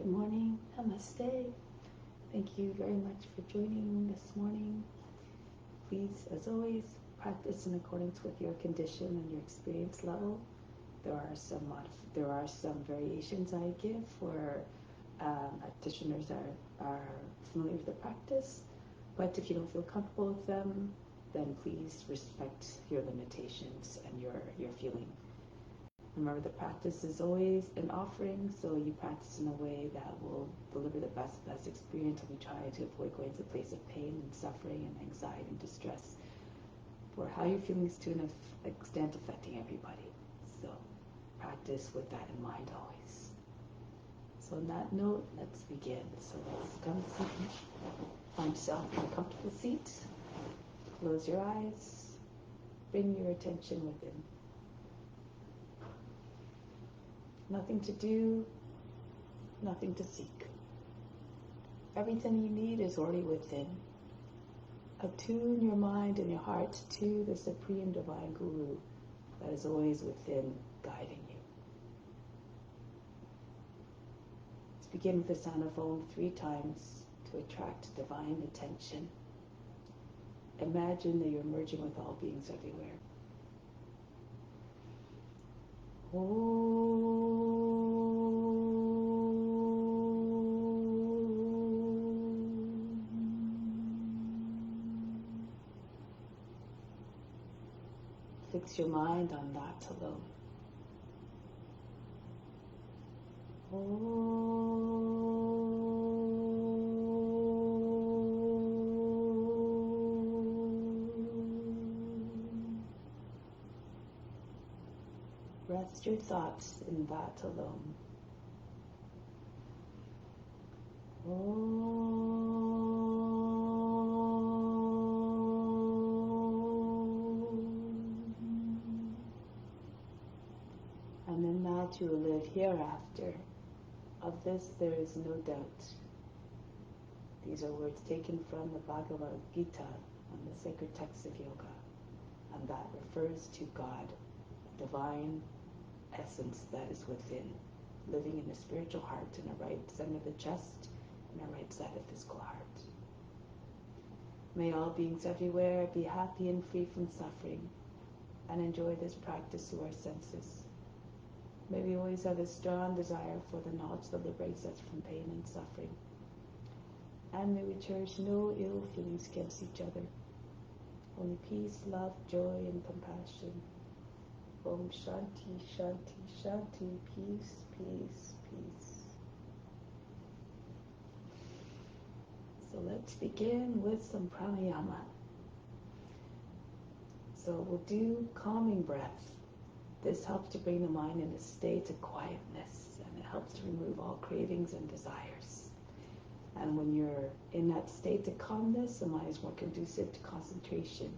Good morning, namaste. Thank you very much for joining this morning. Please, as always, practice in accordance with your condition and your experience level. There are some variations I give for practitioners that are familiar with the practice, but if you don't feel comfortable with them, then please respect your limitations and your feeling. Remember, the practice is always an offering, so you practice in a way that will deliver the best experience, and we try to avoid going to a place of pain and suffering and anxiety and distress for how your feelings to an extent affecting everybody. So practice with that in mind always. So on that note, let's begin. So let's come sit, find yourself in a comfortable seat, close your eyes, bring your attention within. Nothing to do, nothing to seek. Everything you need is already within. Attune your mind and your heart to the Supreme Divine Guru that is always within, guiding you. Let's begin with the sound of Om 3 times to attract divine attention. Imagine that you're merging with all beings everywhere. Om. Fix your mind on that alone. Rest your thoughts in that alone. And then now to live hereafter. Of this there is no doubt. These are words taken from the Bhagavad Gita, on the sacred text of yoga. And that refers to God, divine essence that is within, living in the spiritual heart, in the right center of the chest, and the right side of the physical heart. May all beings everywhere be happy and free from suffering, and enjoy this practice through our senses. May we always have a strong desire for the knowledge that liberates us from pain and suffering. And may we cherish no ill feelings against each other. Only peace, love, joy, and compassion. Om Shanti, Shanti, Shanti, peace, peace, peace. So let's begin with some pranayama. So we'll do calming breath. This helps to bring the mind in a state of quietness, and it helps to remove all cravings and desires. And when you're in that state of calmness, the mind is more conducive to concentration.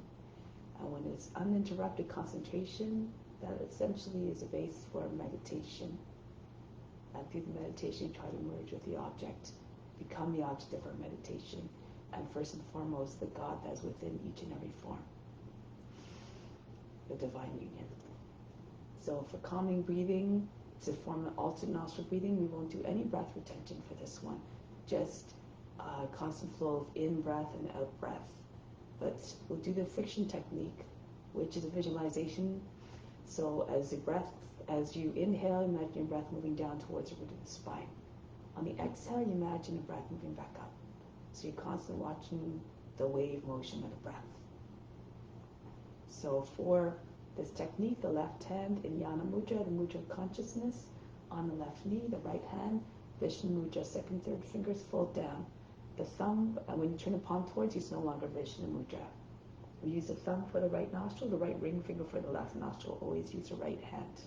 And when it's uninterrupted concentration, that essentially is a base for meditation. And through the meditation, you try to merge with the object, become the object of our meditation, and first and foremost, the God that is within each and every form, the divine union. So for calming breathing, to form an alternate nostril breathing, we won't do any breath retention for this one. Just constant flow of in-breath and out-breath. But we'll do the friction technique, which is a visualization. So as you inhale, imagine your breath moving down towards the root of the spine. On the exhale, you imagine the breath moving back up. So you're constantly watching the wave motion of the breath. So for this technique, the left hand in Jnana Mudra, the mudra of consciousness, on the left knee, the right hand, Vishnu Mudra, second, third fingers fold down. The thumb, and when you turn the palm towards you, it's no longer Vishnu Mudra. We use the thumb for the right nostril, the right ring finger for the left nostril. Always use the right hand.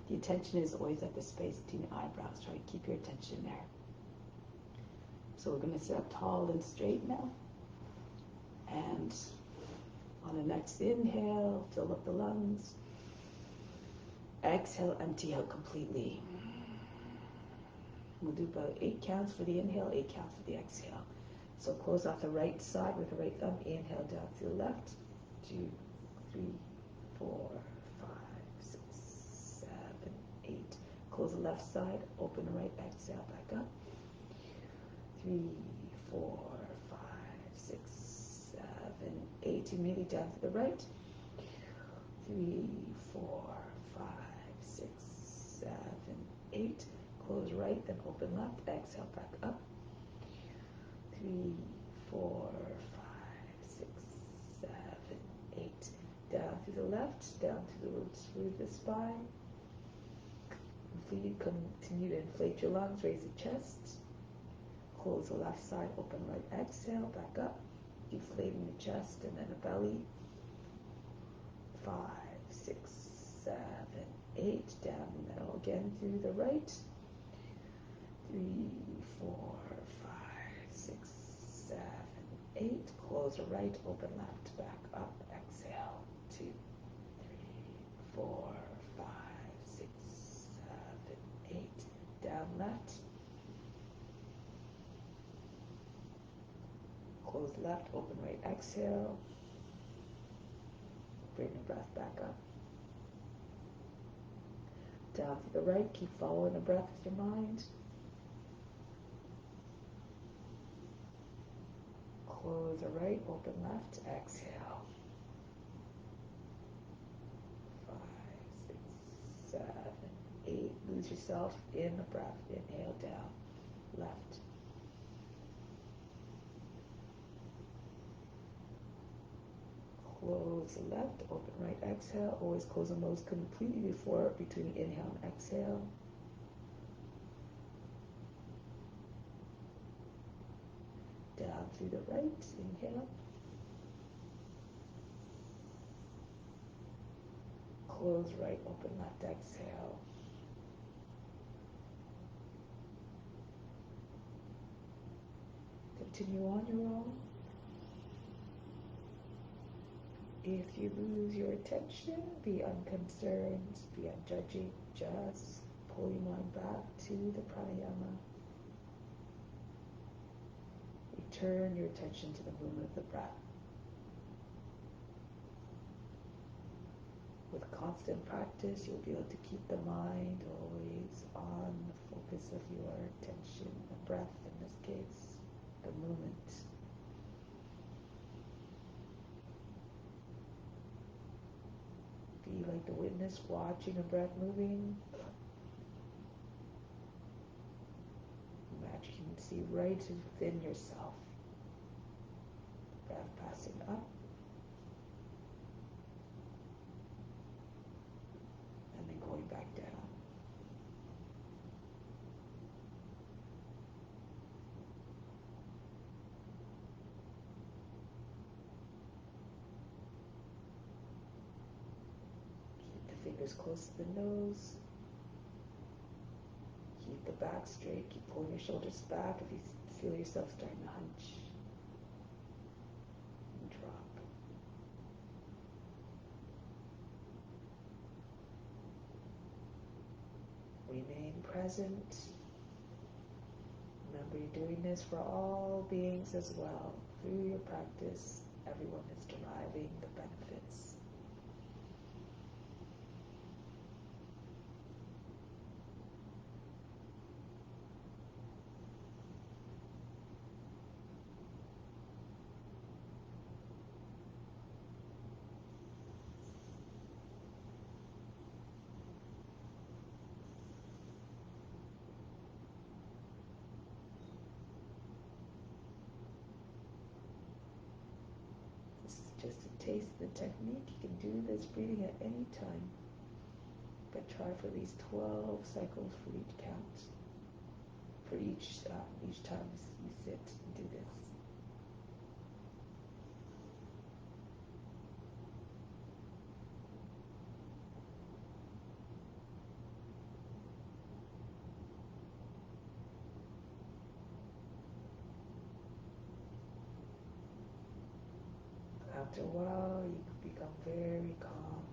The attention is always at the space between your eyebrows. Try to keep your attention there. So we're going to sit up tall and straight now. And on the next inhale, fill up the lungs. Exhale, empty out completely. We'll do about 8 counts for the inhale, 8 counts for the exhale. So close off the right side with the right thumb. Inhale down to the left. 2, 3, 4, 5, 6, 7, 8. Close the left side. Open the right. Exhale back up. 3, 4, 5, 6, 7, 8. Immediately down to the right. 3, 4, 5, 6, 7, 8. Close right, then open left. Exhale back up. 3, 4, 5, 6, 7, 8. Down to the left, down to the roots through the spine. Continue to inflate your lungs, raise the chest. Close the left side, open right. Exhale, back up. Deflating the chest and then the belly. 5, 6, 7, 8. Down the middle again through the right. 3, 4, 5, 6, 7, 8. Close the right, open left, back up. Exhale. 2, 3, 4, 5, 6, 7, 8. Down left. Close left, open right. Exhale. Bring the breath back up. Down to the right. Keep following the breath with your mind. Close the right, open left. Exhale. 5, 6, 7, 8. Lose yourself in the breath. Inhale down. Left. Close the left, open right. Exhale. Always close the nose completely between inhale and exhale. Down through the right. Inhale. Close right, open left. Exhale. Continue on your own. If you lose your attention, be unconcerned, be unjudging. Just pull your mind back to the pranayama. Return your attention to the movement of the breath. With constant practice, you'll be able to keep the mind always on the focus of your attention, the breath in this case, the movement. Be like the witness watching the breath moving. Imagine you can see right within yourself. Breath passing up. And then going back down. Fingers close to the nose. Keep the back straight. Keep pulling your shoulders back if you feel yourself starting to hunch. And drop. Remain present. Remember, you're doing this for all beings as well. Through your practice, everyone is deriving the benefits. Just to taste the technique, you can do this breathing at any time, but try for at least 12 cycles for each count, for each time you sit and do this. After a while, you become very calm.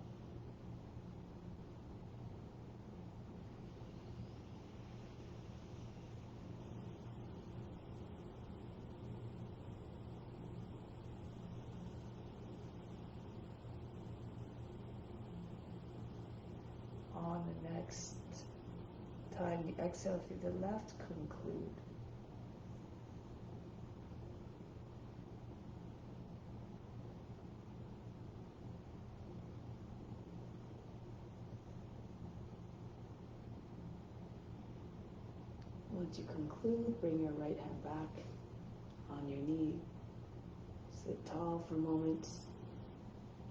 On the next time you exhale through the left, conclude. Once you conclude, bring your right hand back on your knee. Sit tall for a moment.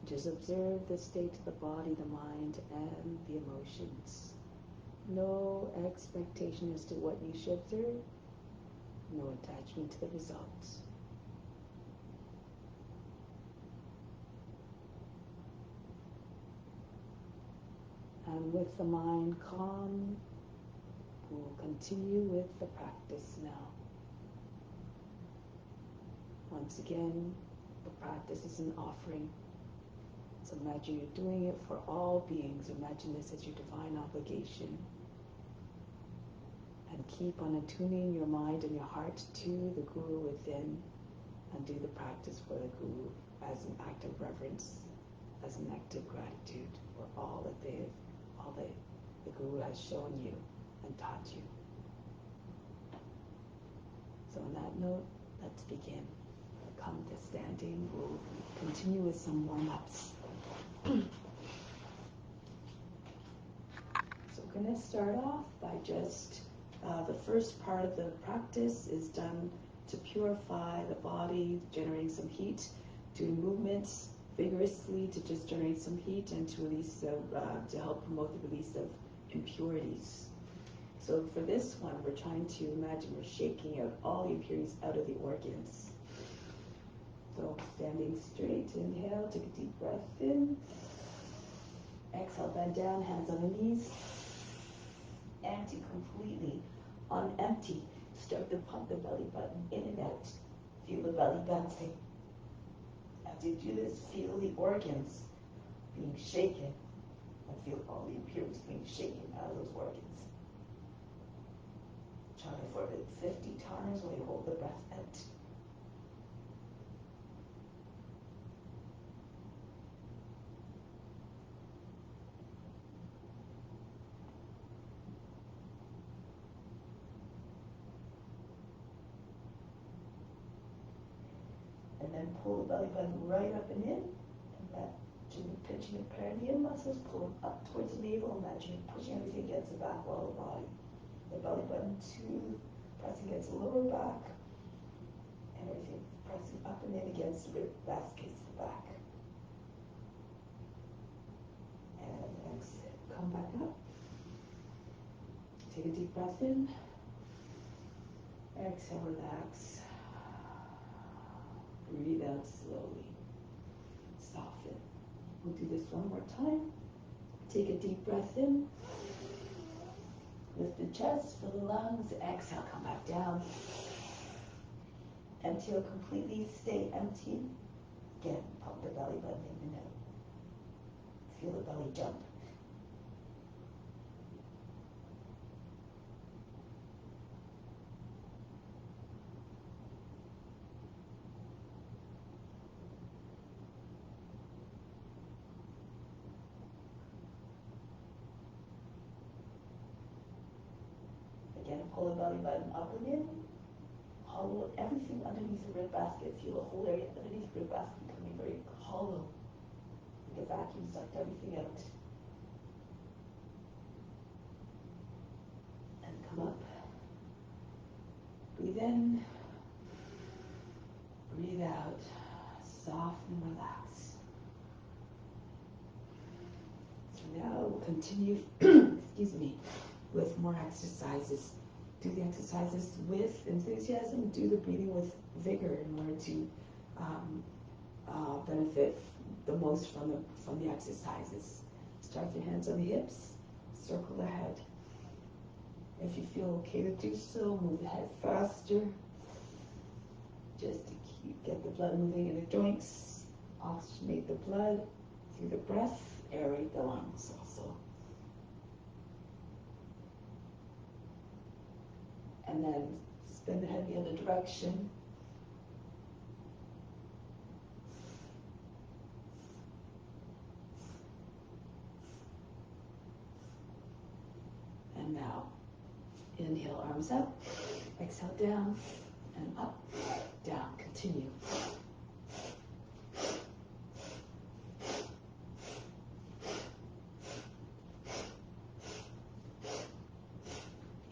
Just observe the state of the body, the mind, and the emotions. No expectation as to what you should observe. No attachment to the results. And with the mind calm, we'll continue with the practice now. Once again, the practice is an offering. So imagine you're doing it for all beings. Imagine this as your divine obligation. And keep on attuning your mind and your heart to the Guru within, and do the practice for the Guru as an act of reverence, as an act of gratitude for all that the Guru has shown you and taught you. So on that note, let's begin. Come to standing. We'll continue with some warm-ups. So we're going to start off by just, the first part of the practice is done to purify the body, generating some heat, doing movements vigorously to just generate some heat and to release, to help promote the release of impurities. So for this one, we're trying to imagine we're shaking out all the impurities out of the organs. So standing straight, inhale, take a deep breath in. Exhale, bend down, hands on the knees. Empty completely. On empty, start to pump the belly button in and out. Feel the belly bouncing. As you do this, feel the organs being shaken. And feel all the impurities being shaken out of those organs. Try for it 50 times while you hold the breath out. And then pull the belly button right up and in. And that pinching the perineum muscles, pull them up towards the navel. Imagine you're pushing everything against the back wall of the body. The belly button too, pressing against the lower back. And everything pressing up and in against the rib baskets, the back. And exhale. Come back up. Take a deep breath in. Exhale, relax. Breathe out slowly. Soften. We'll do this one more time. Take a deep breath in. Lift the chest, fill the lungs. Exhale, come back down. Empty out completely. Stay empty. Again, pump the belly button in and out. Feel the belly jump. Again, pull the belly button up and in. Hollow everything underneath the rib basket. Feel the whole area underneath the rib basket becoming very hollow. Like a vacuum sucked everything out. And come up. Breathe in. Breathe out. Soften and relax. So now we'll continue, excuse me, with more exercises. Do the exercises with enthusiasm. Do the breathing with vigor in order to benefit the most from the exercises. Start with your hands on the hips. Circle the head. If you feel okay to do so, move the head faster. Just to get the blood moving in the joints. Oxygenate the blood through the breath. Aerate the lungs also. And then spin the head the other direction. And now, inhale, arms up. Exhale, down and up, down. Continue.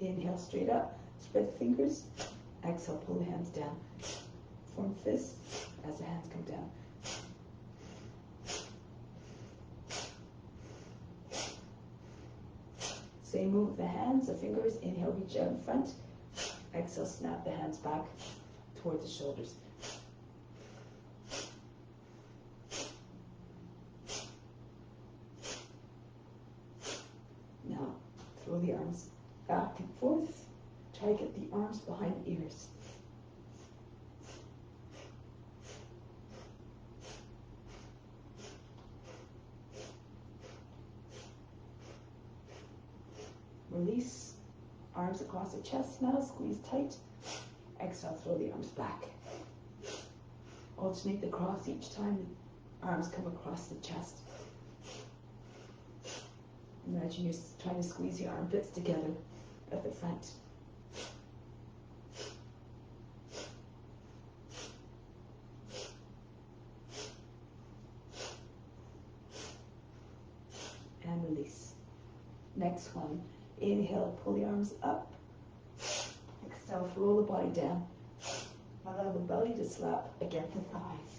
Inhale straight up. Spread the fingers. Exhale, pull the hands down. Form fists as the hands come down. Same move with the hands, the fingers. Inhale, reach out in front. Exhale, snap the hands back towards the shoulders. Now, throw the arms back and forth. Try to get the arms behind the ears. Release. Arms across the chest now. Squeeze tight. Exhale, throw the arms back. Alternate the cross each time the arms come across the chest. Imagine you're trying to squeeze your armpits together at the front. And release. Next one. Inhale, pull the arms up. Exhale, roll the body down. Allow the belly to slap against the thighs.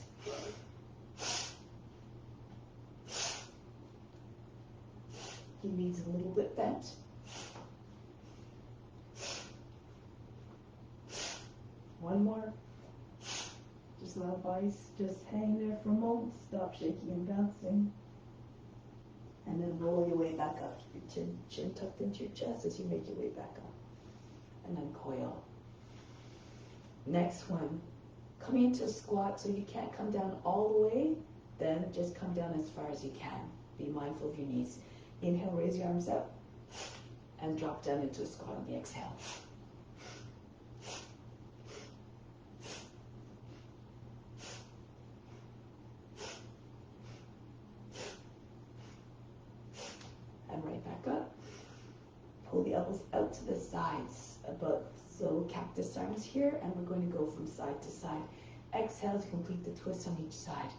He needs a little bit bent. One more. Just allow the body just hang there for a moment. Stop shaking and bouncing. And then roll your way back up. Keep your chin tucked into your chest as you make your way back up. And then coil. Next one. Coming into a squat, so you can't come down all the way, then just come down as far as you can. Be mindful of your knees. Inhale, raise your arms up, and drop down into a squat on the exhale. And right back up. Pull the elbows out to the sides, above. So cactus arms here, and we're going to go from side to side. Exhale to complete the twist on each side.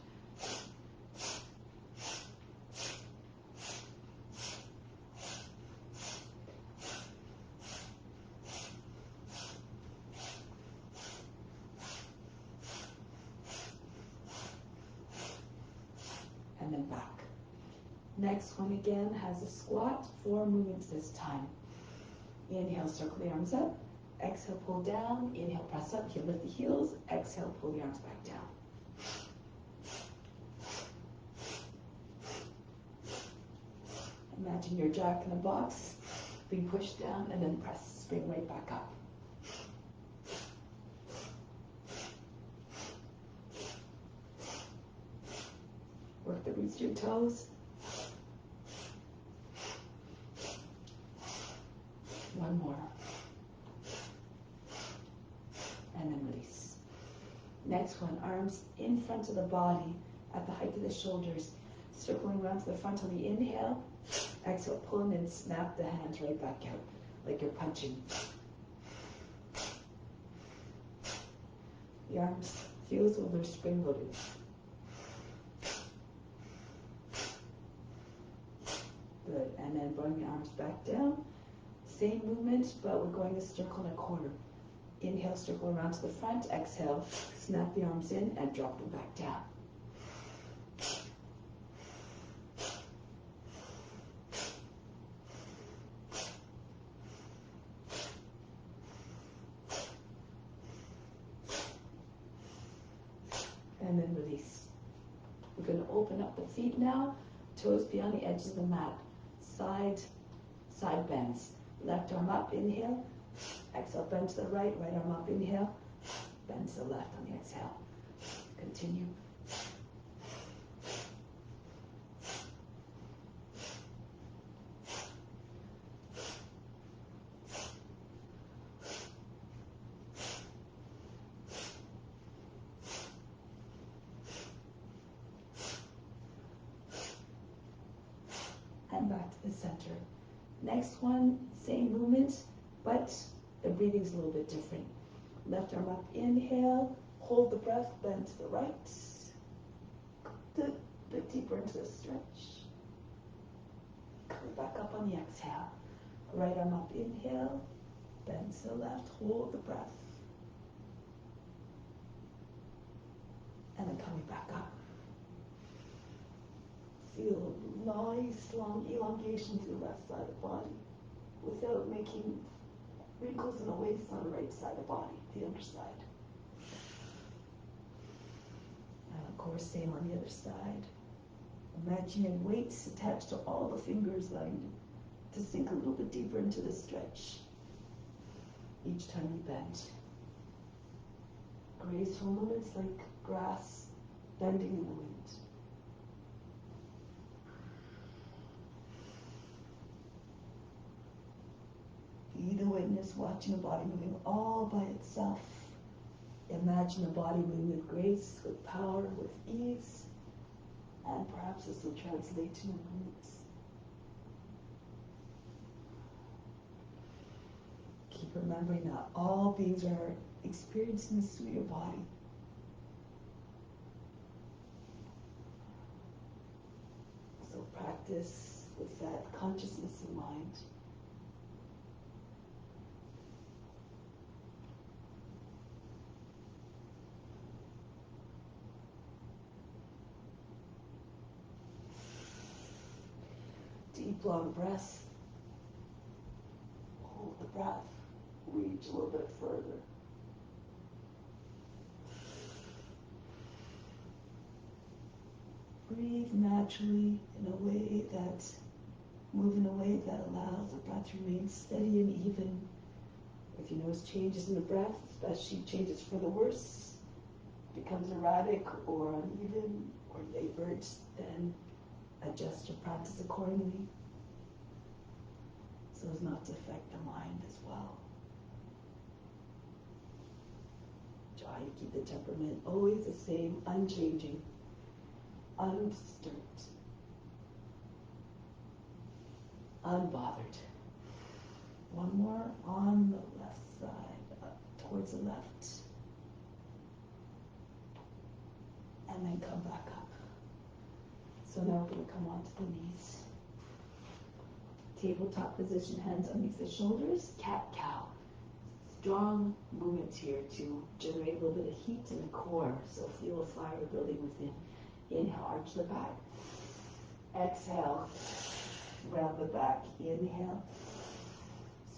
And then back. Next one again has a squat, 4 movements this time. Inhale, circle the arms up. Exhale, pull down. Inhale, press up. You lift the heels. Exhale, pull the arms back down. Imagine your jack in the box being pushed down and then press, spring right back up. Work the roots of your toes. One more. And then release. Next one, arms in front of the body at the height of the shoulders. Circling around to the front on the inhale. Exhale, pull in and snap the hands right back out, like you're punching. The arms feel as though they're spring-loaded. Good, and then bring the arms back down. Same movement, but we're going to circle in a corner. Inhale, circle around to the front. Exhale, snap the arms in and drop them back down. And then release. We're going to open up the feet now. Toes beyond the edges of the mat. Side bends. Left arm up, inhale. Exhale, bend to the right. Right arm up, inhale. Bend to the left on the exhale. Continue. And back to the center. Next one, same movement, but the breathing's a little bit different. Left arm up, inhale, hold the breath, bend to the right. A bit deeper into the stretch. Come back up on the exhale. Right arm up, inhale, Bend to the left, hold the breath. And then coming back up. Feel nice, long elongation to the left side of the body without making wrinkles in the waist on the right side of the body, the underside. And of course, same on the other side. Imagining weights attached to all the fingers, allowing you to sink a little bit deeper into the stretch each time you bend. Graceful movements like grass bending in the wind. Be the witness watching a body moving all by itself. Imagine a body moving with grace, with power, with ease, and perhaps this will translate to movements. Keep remembering that all beings are experiencing this through your body. So practice with that consciousness in mind. Deep, long breath. Hold the breath. Reach a little bit further. Breathe naturally in a way that, move in a way that allows the breath to remain steady and even. If you notice changes in the breath, especially changes for the worse, becomes erratic or uneven or labored, then adjust your practice accordingly so as not to affect the mind as well. Try to keep the temperament always the same, unchanging, undisturbed, unbothered. One more on the left side, up towards the left. And then come back up. So now we're going to come onto the knees. Tabletop position, hands underneath the shoulders, cat-cow. Strong movements here to generate a little bit of heat in the core. So feel a fire building within. Inhale, arch the back. Exhale, round the back. Inhale,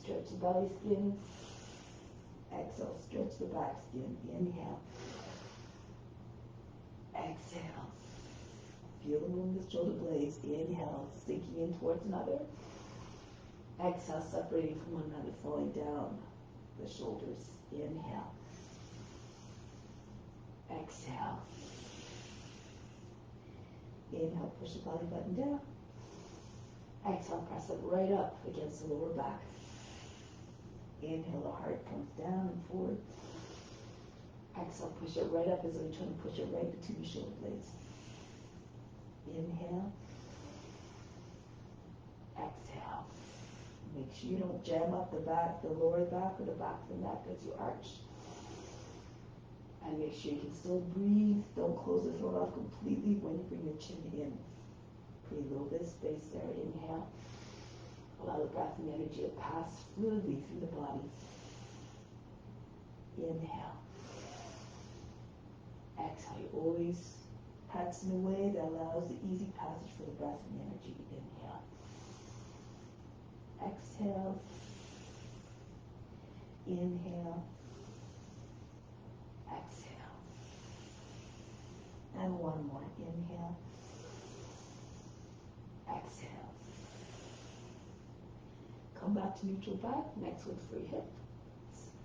stretch the belly skin. Exhale, stretch the back skin. Inhale. Exhale. Feel the movement of the shoulder blades. Inhale, sinking in towards another. Exhale, separating from one another, falling down the shoulders. Inhale. Exhale. Inhale, push the belly button down. Exhale, press it right up against the lower back. Inhale, the heart comes down and forward. Exhale, push it right up as though you're trying to push it right between your shoulder blades. Inhale. Exhale. Make sure you don't jam up the back, the lower back, or the back of the neck as you arch. And make sure you can still breathe. Don't close the throat off completely when you bring your chin in. Create a little bit of space there. Inhale. Allow the breath and energy to pass fluidly through the body. Inhale. Exhale. You always practice in a way that allows the easy passage for the breath and energy. Inhale. Exhale. Inhale. Exhale. And one more. Inhale. Exhale. Come back to neutral back. Next with free hip.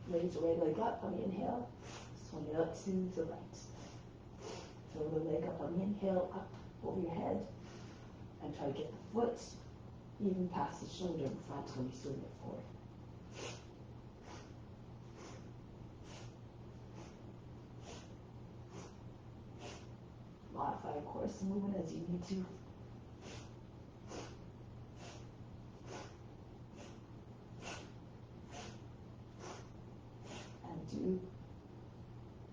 Raise the right leg up on the inhale. Swing it up to the right. Throw the leg up on the inhale, up over your head. And try to get the foot even past the shoulder in front when you swing it forward. Modify, of course, the movement as you need to. And do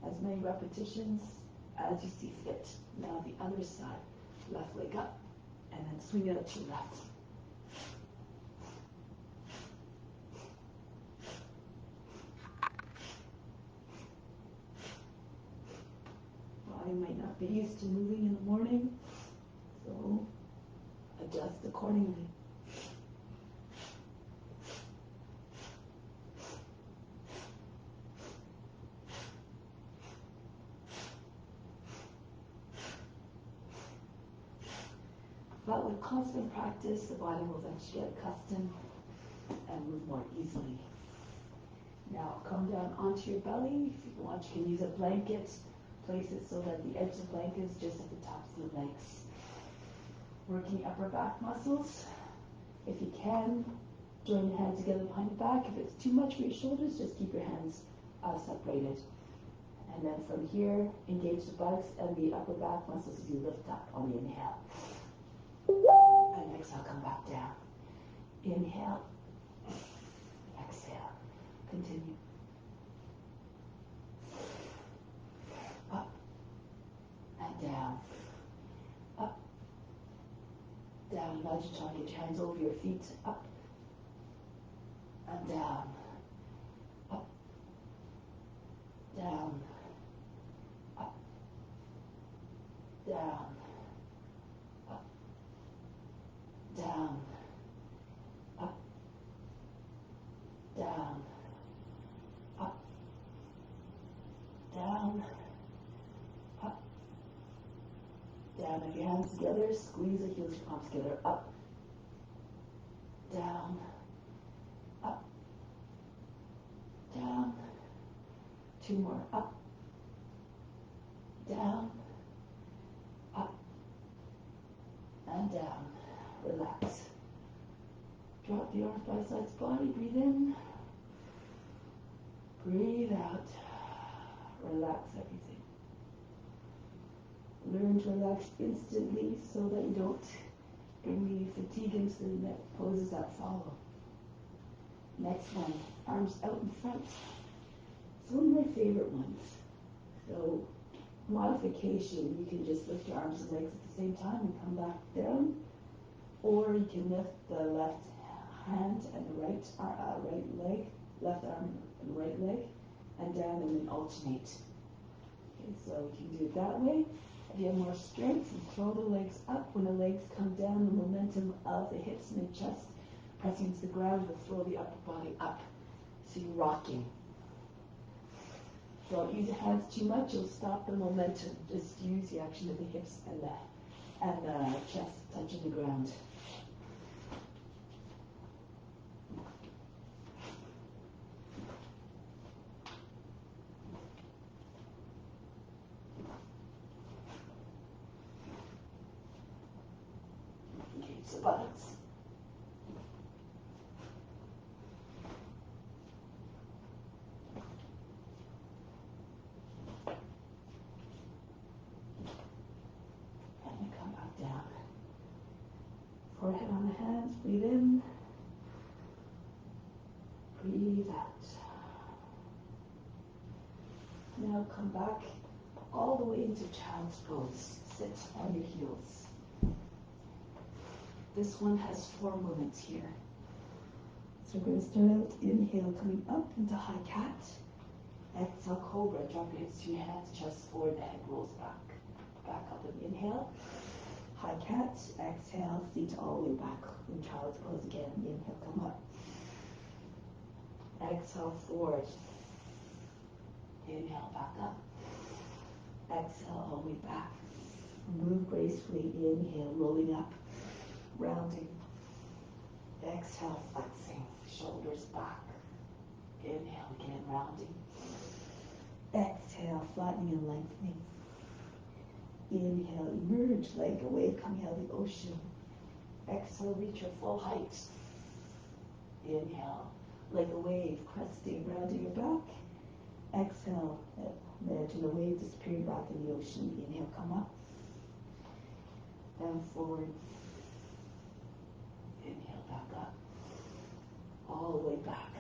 as many repetitions as you see fit. Now the other side, left leg up, and then swing it up to your left. be used to moving in the morning, so adjust accordingly. But with constant practice, the body will eventually get accustomed and move more easily. Now come down onto your belly. If you want, you can use a blanket. Place it so that the edge of the blanket is just at the tops of the legs. Working upper back muscles. If you can, join your hands together behind the back. If it's too much for your shoulders, just keep your hands separated. And then from here, engage the buttocks and the upper back muscles as you lift up on the inhale. And exhale, come back down. Inhale. Exhale. Continue. Up and down. Up. Down. Imagine trying to get your hands over your feet. Up and down. Up. Down. Up. Down. Up. Down. Up. Down. Up. Down. Up. Down. If your hands together, squeeze the heels, your palms together. Up. Down. Up. Down. Two more. Up. Down. Up. And down. Relax. Drop the arms by sides body. Breathe in. Breathe out. Relax everything. Learn to relax instantly so that you don't bring the fatigue into the neck poses that follow. Next one, arms out in front. It's one of my favorite ones. So, modification, you can just lift your arms and legs at the same time and come back down. Or you can lift the left hand and the right leg, left arm and right leg, and down and then alternate. Okay, so you can do it that way. If you have more strength, you throw the legs up. When the legs come down, the momentum of the hips and the chest pressing into the ground will throw the upper body up. So you're rocking. Don't use your hands too much, you'll stop the momentum. Just use the action of the hips and the chest touching the ground. Engage the buttocks. Forehead on the hands, breathe in, breathe out. Now come back all the way into child's pose. Sit on your heels. This one has 4 movements here. So we're going to start out, inhale, coming up into high cat. Exhale, cobra, drop your hips to your hands, chest forward, the head rolls back. Back up and inhale. High cat, exhale, feet all the way back in child's pose again. Inhale, come up. Exhale, forward. Inhale, back up. Exhale, all the way back. Move gracefully. Inhale, rolling up, rounding. Exhale, flexing, shoulders back. Inhale, again, rounding. Exhale, flattening and lengthening. Inhale, emerge, like a wave coming out of the ocean. Exhale, reach your full height. Inhale, like a wave, cresting, rounding your back. Exhale, imagine the wave disappearing back in the ocean. Inhale, come up. Down, forward. Inhale, back up. All the way back.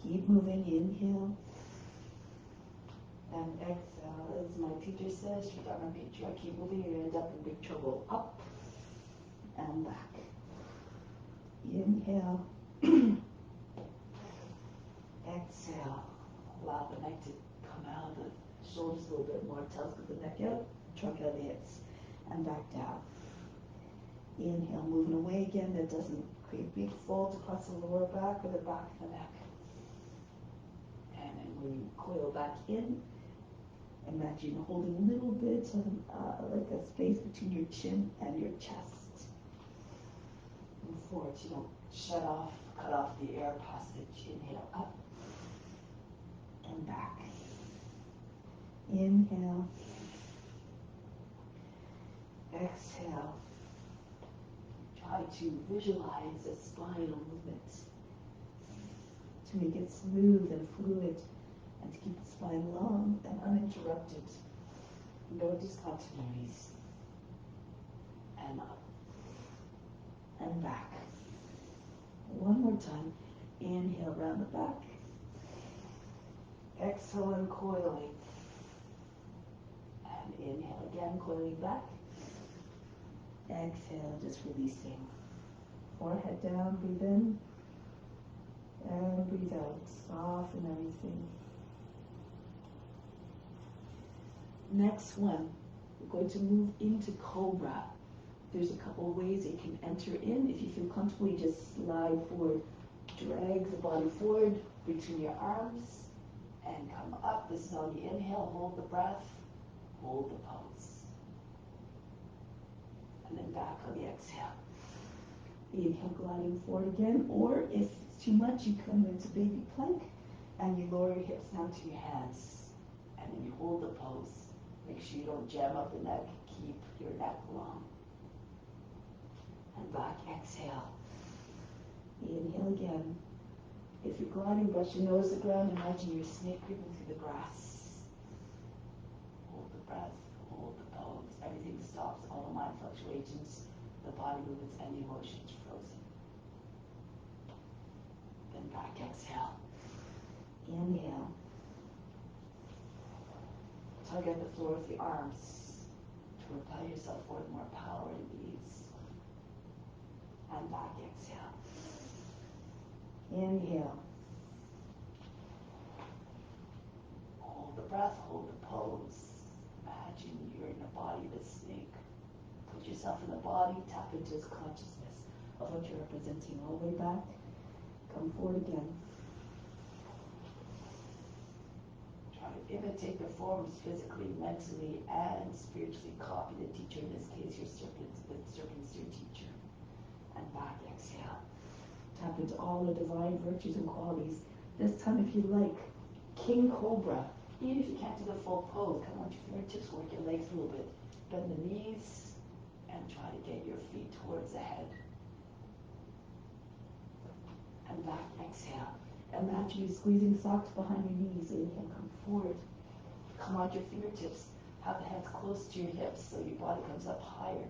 Keep moving, inhale. And exhale, as my teacher says, she's got my picture, I keep moving, you end up in big trouble. Up and back. Inhale. Exhale. Allow the neck to come out, the shoulders a little bit more more. Telescope the neck out, trunk out of the hips, and back down. Inhale, moving away again. That doesn't create big folds across the lower back or the back of the neck. And then when you coil back in, imagine holding a little bit of like a space between your chin and your chest. Move forward. You don't cut off the air passage. Inhale up and back. Inhale. Exhale. Try to visualize a spinal movement to make it smooth and fluid and to keep the spine long and uninterrupted. No discontinuities. And up and back. One more time. Inhale, round the back. Exhale, uncoiling. And inhale again, coiling back. Exhale, just releasing. Forehead down, breathe in. And breathe out. Soften everything. Next one, we're going to move into Cobra. There's a couple of ways you can enter in. If you feel comfortable, you just slide forward. Drag the body forward between your arms and come up. This is on the inhale. Hold the breath. Hold the pose. And then back on the exhale. Inhale, gliding forward again. Or if it's too much, you come into baby plank and you lower your hips down to your hands. And then you hold the pose. Make sure you don't jam up the neck. Keep your neck long. And back, exhale. Inhale again. If you're gliding, brush your nose to the ground. Imagine you're snake creeping through the grass. Hold the breath, hold the pose. Everything stops, all the mind fluctuations, the body movements, and the emotions frozen. Then back, exhale. Inhale. Tug at the floor with the arms to propel yourself forward more power and ease. And back, exhale. Inhale. Hold the breath, hold the pose. Imagine you're in the body of a snake. Put yourself in the body, tap into his consciousness of what you're representing. All the way back. Come forward again. Try to imitate the forms physically, mentally, and spiritually. Copy the teacher, in this case, the serpent's your teacher. And back, exhale. Tap into all the divine virtues and qualities. This time, if you like, King Cobra. Even if you can't do the full pose, come on to your fingertips, work your legs a little bit. Bend the knees, and try to get your feet towards the head. And back, exhale. Imagine you squeezing socks behind your knees. Inhale, come forward. Come on to your fingertips. Have the hands close to your hips so your body comes up higher.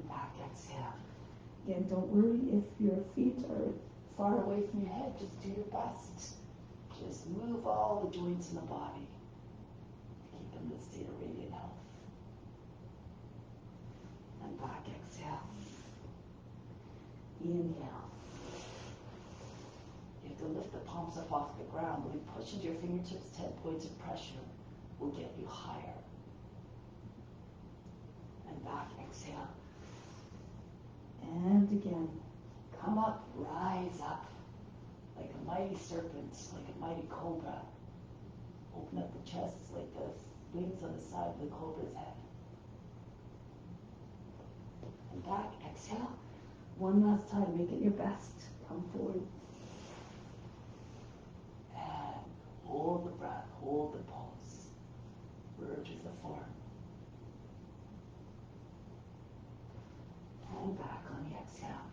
Back, exhale. Again, don't worry if your feet are far away from your head. Just do your best. Just move all the joints in the body. Keep them in a state of radiant health. And back, exhale. Inhale. You have to lift the palms up off the ground. When you push into your fingertips, 10 points of pressure will get you higher. And back, exhale. And again, come up, rise up, like a mighty serpent, like a mighty cobra. Open up the chest like the wings on the side of the cobra's head. And back, exhale. One last time, make it your best. Come forward. And hold the breath, hold the pose. Merge with the form. And back on the exhale.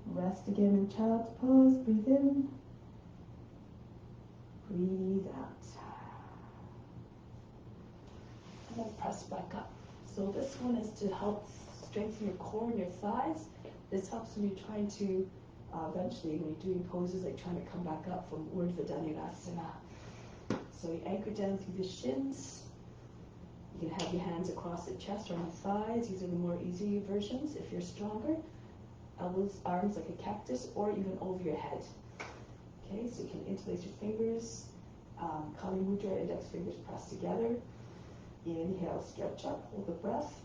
Rest again in child's pose. Breathe in. Breathe out. And then press back up. So this one is to help strengthen your core and your thighs. This helps when you're trying to, eventually, when you're doing poses like trying to come back up from Urdhva Dhanurasana. So you anchor down through the shins. You can have your hands across the chest or on the thighs. These are the more easy versions if you're stronger. Elbows, arms like a cactus, or even over your head. Okay, so you can interlace your fingers, Kali Mudra, index fingers pressed together. Inhale, stretch up, hold the breath,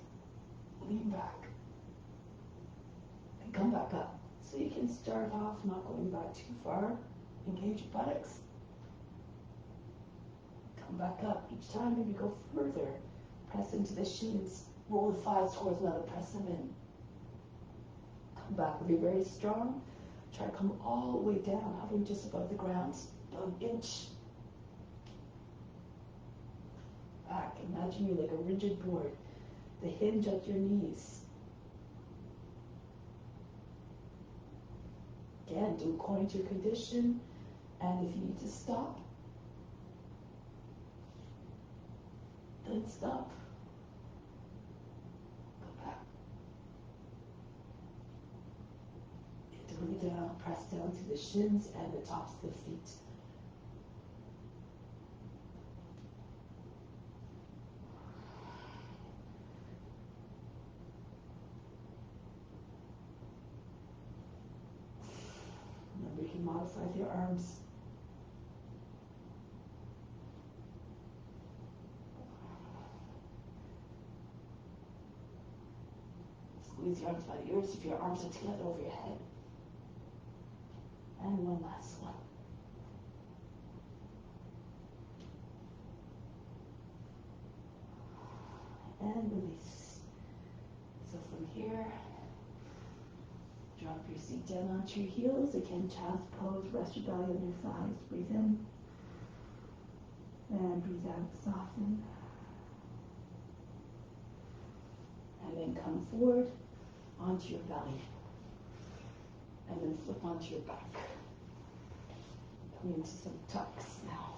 lean back, and come back up. So you can start off not going back too far, engage your buttocks, come back up. Each time, maybe go further, press into the shins, roll the thighs towards another, press them in. Come back, be very strong. Try to come all the way down, hovering just above the ground, about an inch. Back, imagine you're like a rigid board, the hinge at your knees. Again, do according to your condition, and if you need to stop, then stop. Go back. Interlay down, press down to the shins and the tops of the feet. Remember, you can modify with your arms. Squeeze your arms by the ears if your arms are together over your head. And one last one. And release. So from here, drop your seat down onto your heels. Again, child's pose, rest your belly on your thighs. Breathe in. And breathe out, soften. And then come forward onto your belly. And then flip onto your back. Come into some tucks now.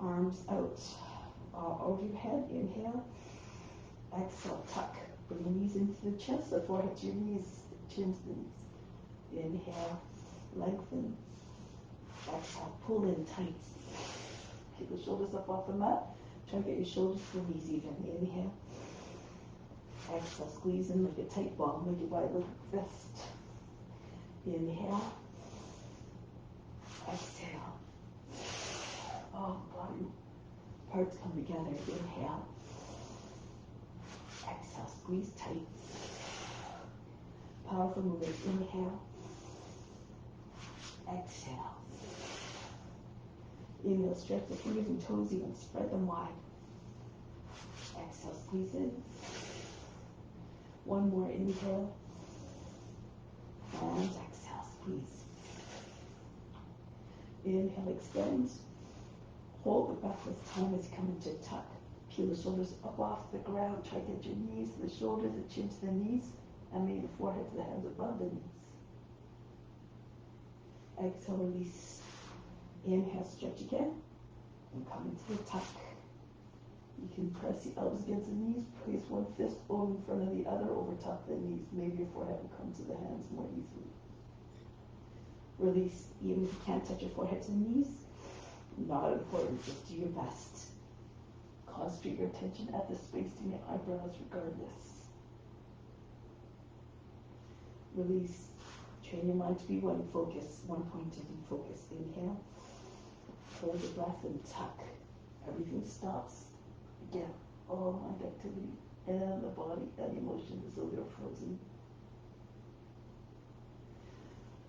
Arms out over your head. Inhale. Exhale, tuck. Bring the knees into the chest, the forehead to your knees, chin to the knees. Inhale, lengthen. Exhale, pull in tight. Keep the shoulders up off the mat. Try to get your shoulders to the knees even. Inhale. Exhale, squeeze in like a tight ball, make it wide like a fist. Inhale. Exhale. Oh, body parts come together. Inhale. Exhale, squeeze tight. Powerful movement. Inhale. Exhale. Inhale, stretch the fingers and toes even, spread them wide. Exhale, squeeze in. One more inhale. And exhale, squeeze. Inhale, extend. Hold the breath this time as you come into tuck. Peel the shoulders up off the ground. Try to get your knees to the shoulders, the chin to the knees, and maybe the forehead to the hands above the knees. Exhale, release. Inhale, stretch again, and come into the tuck. You can press the elbows against the knees, place one fist bone in front of the other, over top the knees. Maybe your forehead will come to the hands more easily. Release, even if you can't touch your forehead to the knees, not important, just do your best. Concentrate your attention at the space in your eyebrows regardless. Release, train your mind to be one focus, one pointed and focus. Inhale, hold the breath and tuck. Everything stops. Again, all mind activity and the body and emotion is a little frozen.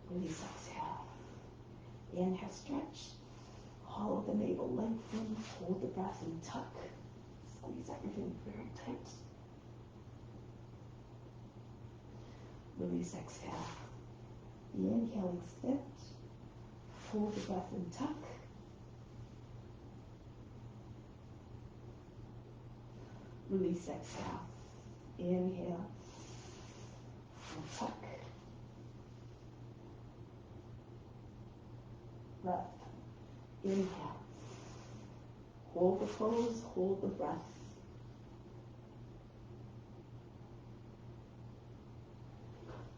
Release, exhale. Inhale, stretch. Hollow the navel, lengthen. Hold the breath and tuck. Squeeze everything very tight. Release, exhale. Inhale, extend. Hold the breath and tuck. Release, exhale. Inhale and tuck. Left. Inhale. Hold the pose, hold the breath.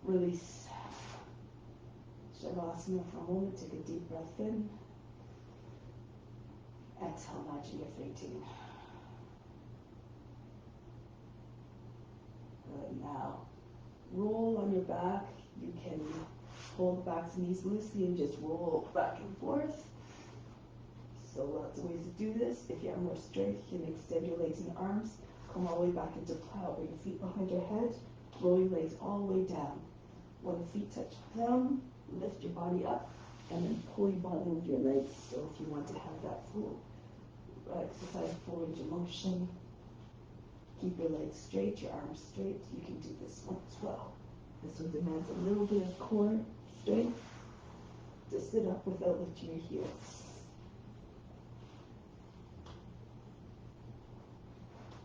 Release. Shavasana for a moment. Take a deep breath in. Exhale, imagine you're fainting. Good. Now, roll on your back. You can hold the backs and knees loosely and just roll back and forth. So lots of ways to do this. If you have more strength, you can extend your legs and arms. Come all the way back into plow. Bring your feet behind your head. Roll your legs all the way down. When the feet touch down, lift your body up and then pull your body with your legs. So if you want to have that full exercise, full range of motion, keep your legs straight, your arms straight. You can do this one as well. This one demands a little bit of core strength to sit up without lifting your heels.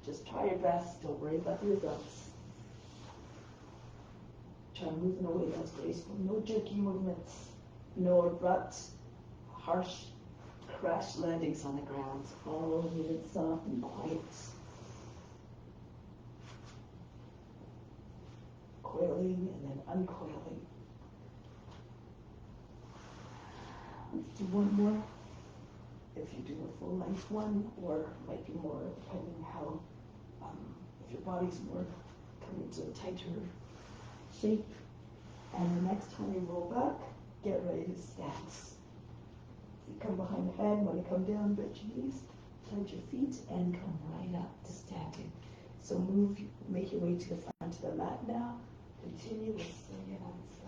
Just try your best. Don't worry about the results. Try moving away. That's graceful. No jerky movements. No abrupt, harsh crash landings on the ground. All moving soft and quiet. Coiling and then uncoiling. Let's do one more. If you do a full length one, or might be more depending how, if your body's more coming to a tighter shape. And the next time you roll back, get ready to stand. So you come behind the head, want to come down, bend your knees, plant your feet, and come right up to standing. So make your way to the front of the mat now. Continue with swinging on the side.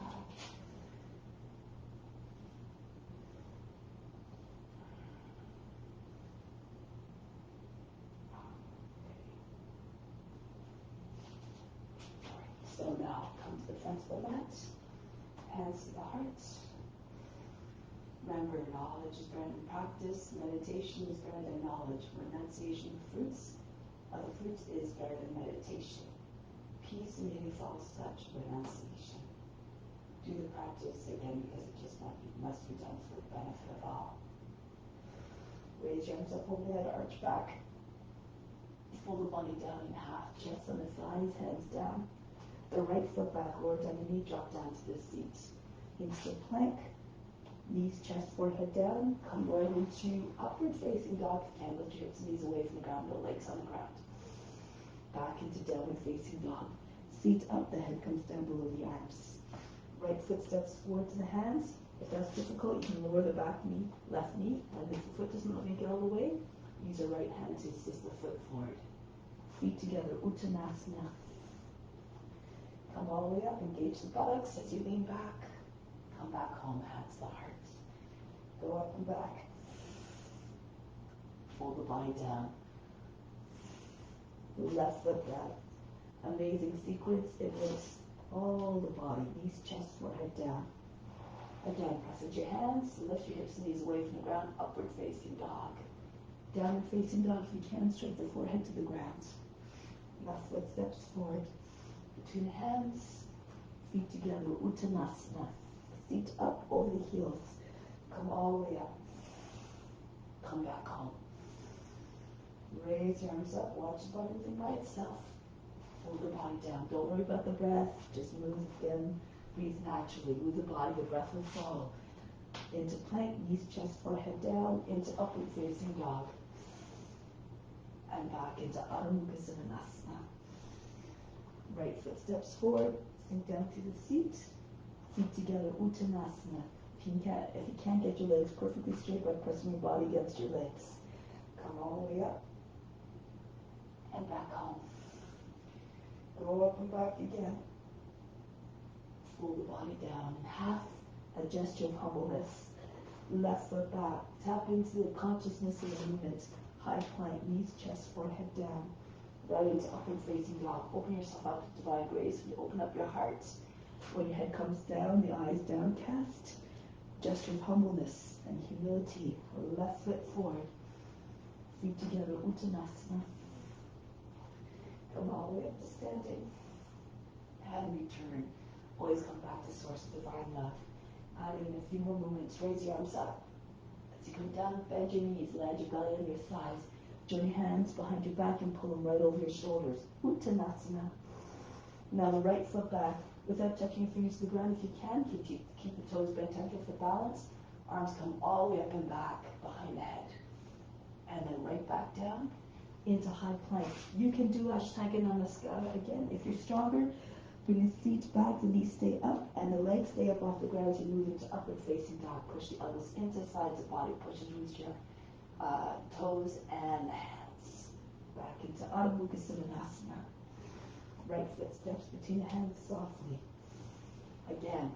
So now come to the front of the mat, hands to the heart. Remember, knowledge is better than practice, meditation is better than knowledge, renunciation of the fruits is better than meditation. Peace immediately follows such renunciation. Do the practice again because it just must be done for the benefit of all. Raise your arms up overhead, arch back. Fold the body down in half, chest on the thighs, hands down. The right foot back, lower down your knee, drop down to the seat. Into plank, knees, chest, forehead down. Come right into upward facing dog. If you can, lift your hips and knees away from the ground, no legs on the ground. Back into downward facing dog. Feet up, the head comes down below the arms. Right foot steps forward to the hands. If that's difficult, you can lower the back knee, left knee, and if the foot doesn't make it all the way, use your right hand to assist the foot forward. Feet together, Uttanasana. Come all the way up, engage the buttocks as you lean back. Come back home, hands to the heart. Go up and back. Fold the body down. Left foot back. Amazing sequence. It lifts all the body, knees, chest, forehead down. Again, press into your hands, lift your hips and knees away from the ground, upward facing dog. Downward facing dog, if you can, straight the forehead to the ground. Left foot steps forward. Between the hands, feet together, Uttanasana. Feet up over the heels. Come all the way up. Come back home. Raise your arms up, watch the body moving by itself. Hold the body down. Don't worry about the breath. Just move again. Breathe naturally. Move the body. The breath will follow. Into plank, knees, chest, forehead down. Into upward facing dog. And back into Adho Mukha Svanasana. Right foot steps forward. Sink down to the seat. Feet together. Uttanasana. If you can't get your legs perfectly straight by pressing your body against your legs. Come all the way up. And back home. Go up and back again. Fold the body down in half. A gesture of humbleness. Left foot back. Tap into the consciousness of the movement. High plank, knees, chest, forehead down. Right into upward facing dog. Open yourself up to divine grace. You open up your heart. When your head comes down, the eyes downcast. Gesture of humbleness and humility. Left foot forward. Feet together, Uttanasana. Come all the way up to standing. And return. Always come back to source of divine love. Adding in a few more movements. Raise your arms up. As you come down, bend your knees. Land your belly on your thighs. Join your hands behind your back and pull them right over your shoulders. Uttanasana. Now the right foot back. Without touching your fingers to the ground, if you can, keep the toes bent under for balance. Arms come all the way up and back behind the head. And then right back down into high plank. You can do Ashtanga Namaskara again if you're stronger. Bring the seat back, the knees stay up, and the legs stay up off the ground as you move into upward facing dog. Push the elbows into sides of body, push and reach your toes and hands. Back into Adho Mukha Svanasana. Right foot steps between the hands softly. Again,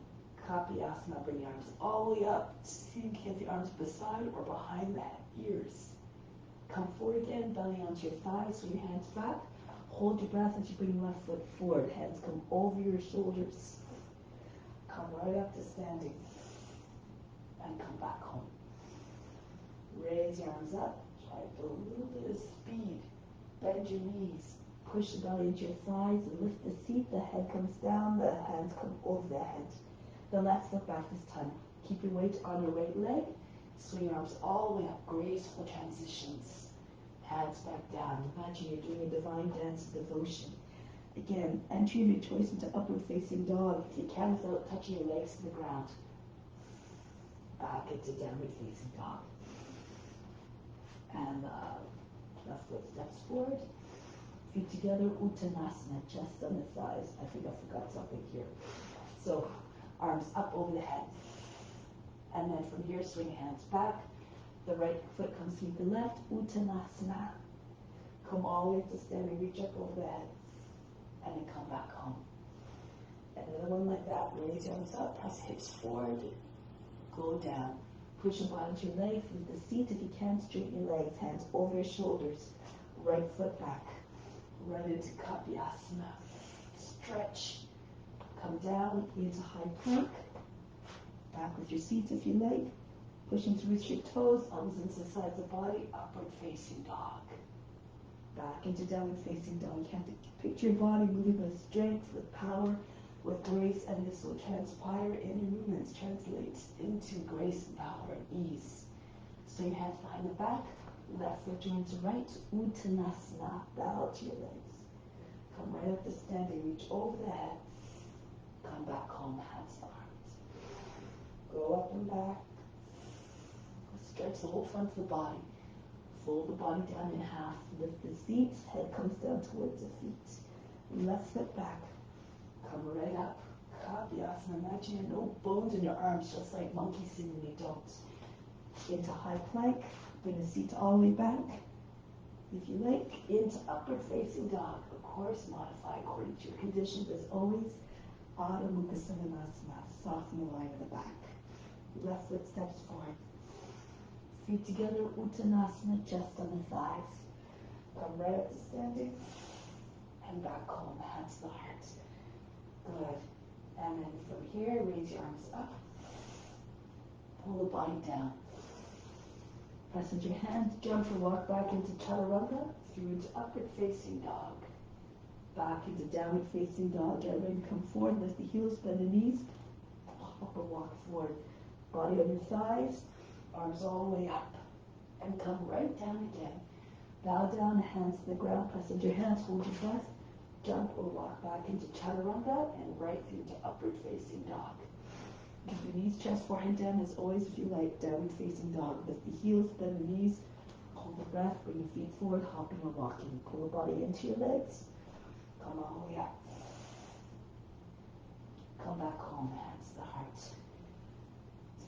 Kapyasana, bring the arms all the way up. See if you can get the arms beside or behind the ears. Come forward again, belly onto your thighs, swing your hands back. Hold your breath as you bring left foot forward. Hands come over your shoulders. Come right up to standing. And come back home. Raise your arms up. Try to build a little bit of speed. Bend your knees. Push the belly into your thighs and lift the seat. The head comes down. The hands come over the head. The left foot back this time. Keep your weight on your right leg. Swing your arms all the way up. Graceful transitions. Hands back down. Imagine you're doing a divine dance of devotion. Again, entry of your choice into upward facing dog. If you can, without touching your legs to the ground. Back into downward facing dog. And left foot steps forward. Feet together, Uttanasana, chest on the thighs. I think I forgot something here. So, arms up over the head. And then from here, swing hands back. The right foot comes to meet the left, Uttanasana. Come all the way to standing, reach up over the head. And then come back home. Another one like that. Raise your arms up, press hips forward. Go down. Push your body to your legs. With the seat, if you can, straighten your legs. Hands over your shoulders. Right foot back. Right into Kapyasana. Stretch. Come down into high plank. Back with your seat if you like. Pushing through your toes, arms into the sides of the body, upward facing dog. Back into downward facing dog. You have to picture your body moving with strength, with power, with grace, and this will transpire in your movements, translates into grace and power and ease. Swing your hands behind the back, left foot joins the right, Uttanasana, bow to your legs. Come right up to standing, reach over the head, come back home, hands to arms. Go up and back, stretch the whole front of the body, fold the body down in half, lift the seat, head comes down towards the feet. Left foot back, come right up, Kapyasana, imagine you have no bones in your arms, just like monkeys sing when they don't. Into high plank, bring the seat all the way back. If you like, into upward facing dog, of course, modify according to your conditions as always. Adho Mukha Svanasana, soften the line of the back. Left foot steps forward. Feet together, Uttanasana, chest on the thighs. Come right up to standing, and back home, hands to the heart. Good. And then from here, raise your arms up. Pull the body down. Press into your hands, jump or walk back into Chaturanga, through into upward facing dog. Back into downward facing dog. Get ready to come forward, lift the heels, bend the knees. Hop or walk forward. Body on your thighs, arms all the way up. And come right down again. Bow down, hands to the ground, press into your hands, hold your breath. Jump or walk back into Chaturanga and right through to upward facing dog. Keep your knees, chest, forehead down as always if you like. Downward facing dog. Lift the heels, bend the knees. Hold the breath, bring your feet forward, hopping or walking. Pull the body into your legs. Come all the way up. Come back home, hands to the heart.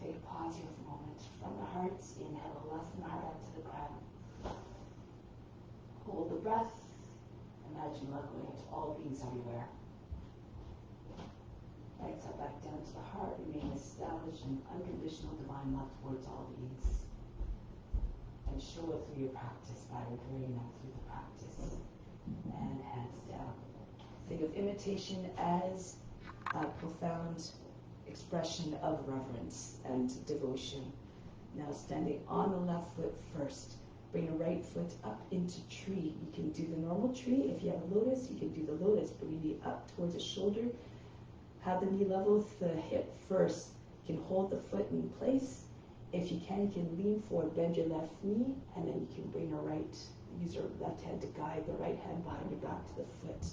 Take a pause here for a moment. From the heart, inhale, lengthen the heart out to the ground. Hold the breath. Imagine love going into all beings everywhere. Exhale back down to the heart. Remain established in unconditional divine love towards all beings. And show it through your practice by revering them through the practice. And hands down. Think of imitation as a profound expression of reverence and devotion. Now standing on the left foot first. Bring the right foot up into tree. You can do the normal tree. If you have a lotus, you can do the lotus. Bring the knee up towards the shoulder. Have the knee level with the hip first. You can hold the foot in place. If you can lean forward, bend your left knee, and then you can bring your right, use your left hand to guide the right hand behind your back to the foot.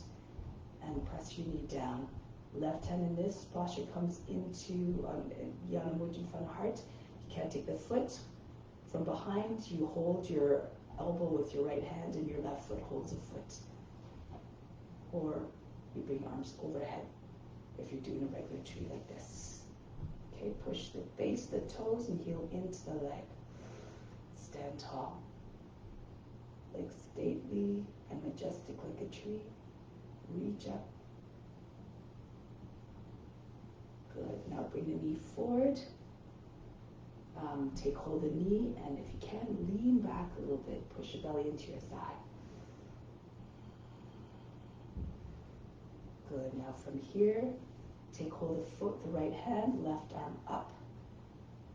And press your knee down. Left hand in this posture comes into Yana Mudra in front of heart. You can't take the foot from behind. You hold your elbow with your right hand and your left foot holds the foot. Or you bring arms overhead if you're doing a regular tree like this. Okay, push the base, the toes, and heel into the leg. Stand tall. Legs stately and majestic like a tree. Reach up. Good. Now bring the knee forward. Take hold of the knee, and if you can, lean back a little bit. Push your belly into your thigh. Good. Now from here, take hold of the foot, the right hand, left arm up.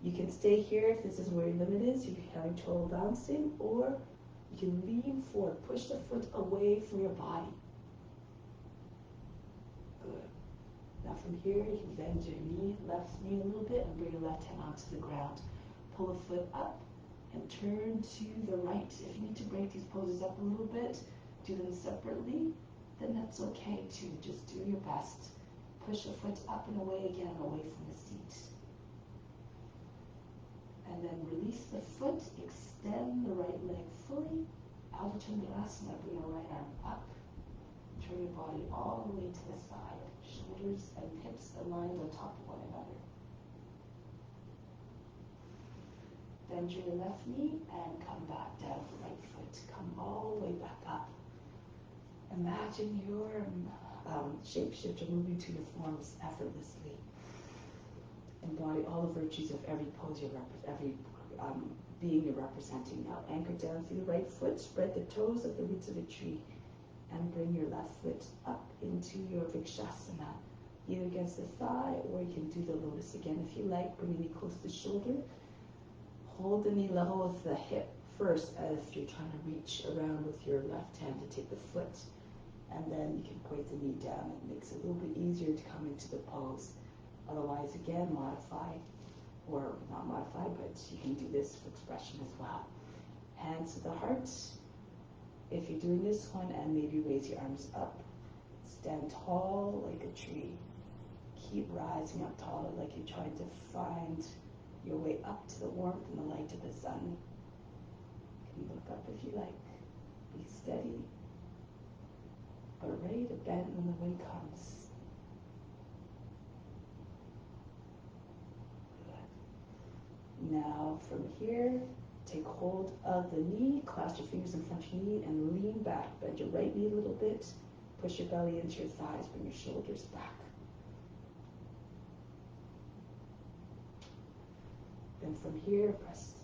You can stay here if this is where your limit is, if you're having trouble balancing, or you can lean forward. Push the foot away from your body. Good. Now from here, you can bend your knee, left knee a little bit, and bring your left hand onto the ground. Pull the foot up and turn to the right. If you need to break these poses up a little bit, do them separately, then that's okay too. Just do your best. Push the foot up and away again, away from the seat. And then release the foot, extend the right leg fully. Ardha Chandrasana, bring your right arm up. Turn your body all the way to the side. Shoulders and hips aligned on top of one another. Bend your left knee and come back down the right foot. Come all the way back up. Imagine your shapeshifter moving to your forms effortlessly. Embody all the virtues of every pose every being you're representing. Now anchor down through the right foot, spread the toes at the roots of a tree, and bring your left foot up into your Vrikshasana, either against the thigh, or you can do the lotus again if you like. Bring the knee close to the shoulder. Hold the knee level with the hip first, as if you're trying to reach around with your left hand to take the foot. And then you can point the knee down. It makes it a little bit easier to come into the pose. Otherwise, again, modify, or not modify, but you can do this for expression as well. Hands to the heart. If you're doing this one, and maybe raise your arms up. Stand tall like a tree. Keep rising up taller like you're trying to find your way up to the warmth and the light of the sun. You can look up if you like. Be steady, but ready to bend when the wind comes. Good. Now from here, take hold of the knee, clasp your fingers in front of your knee, and lean back. Bend your right knee a little bit. Push your belly into your thighs. Bring your shoulders back. Then from here, press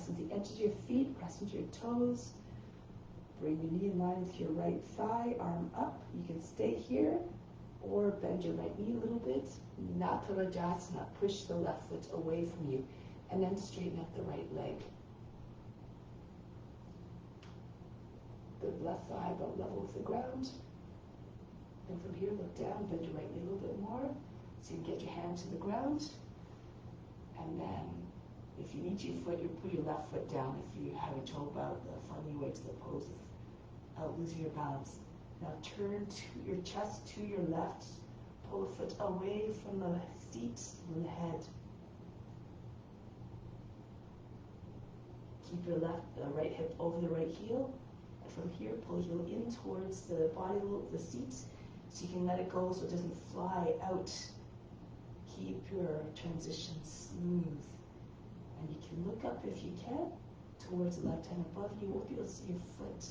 into the edges of your feet, press into your toes. Bring your knee in line with your right thigh, arm up. You can stay here, or bend your right knee a little bit. Natarajasana, push the left foot away from you, and then straighten up the right leg. The left thigh about level with the ground. And from here, look down, bend your right knee a little bit more, so you can get your hand to the ground. And then, if you need your foot, you put your left foot down if you're having trouble finding your way to the pose without losing your balance. Now turn to your chest to your left. Pull the foot away from the seat, from the head. Keep your right hip over the right heel. And from here, pull the heel in towards the body of the seat, so you can let it go so it doesn't fly out. Keep your transition smooth. And you can look up if you can towards the left hand above you. You won't be able to see your foot.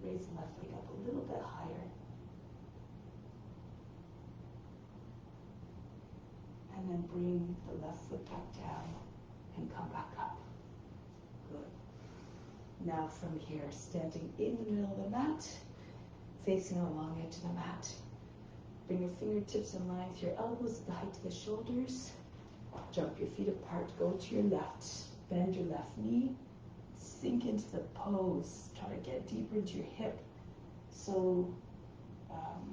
Raise the left leg up a little bit higher. And then bring the left foot back down and come back up. Good. Now from here, standing in the middle of the mat, facing along edge of the mat. Bring your fingertips in line with your elbows at the height of the shoulders. Jump your feet apart, go to your left. Bend your left knee. Sink into the pose. Try to get deeper into your hip. So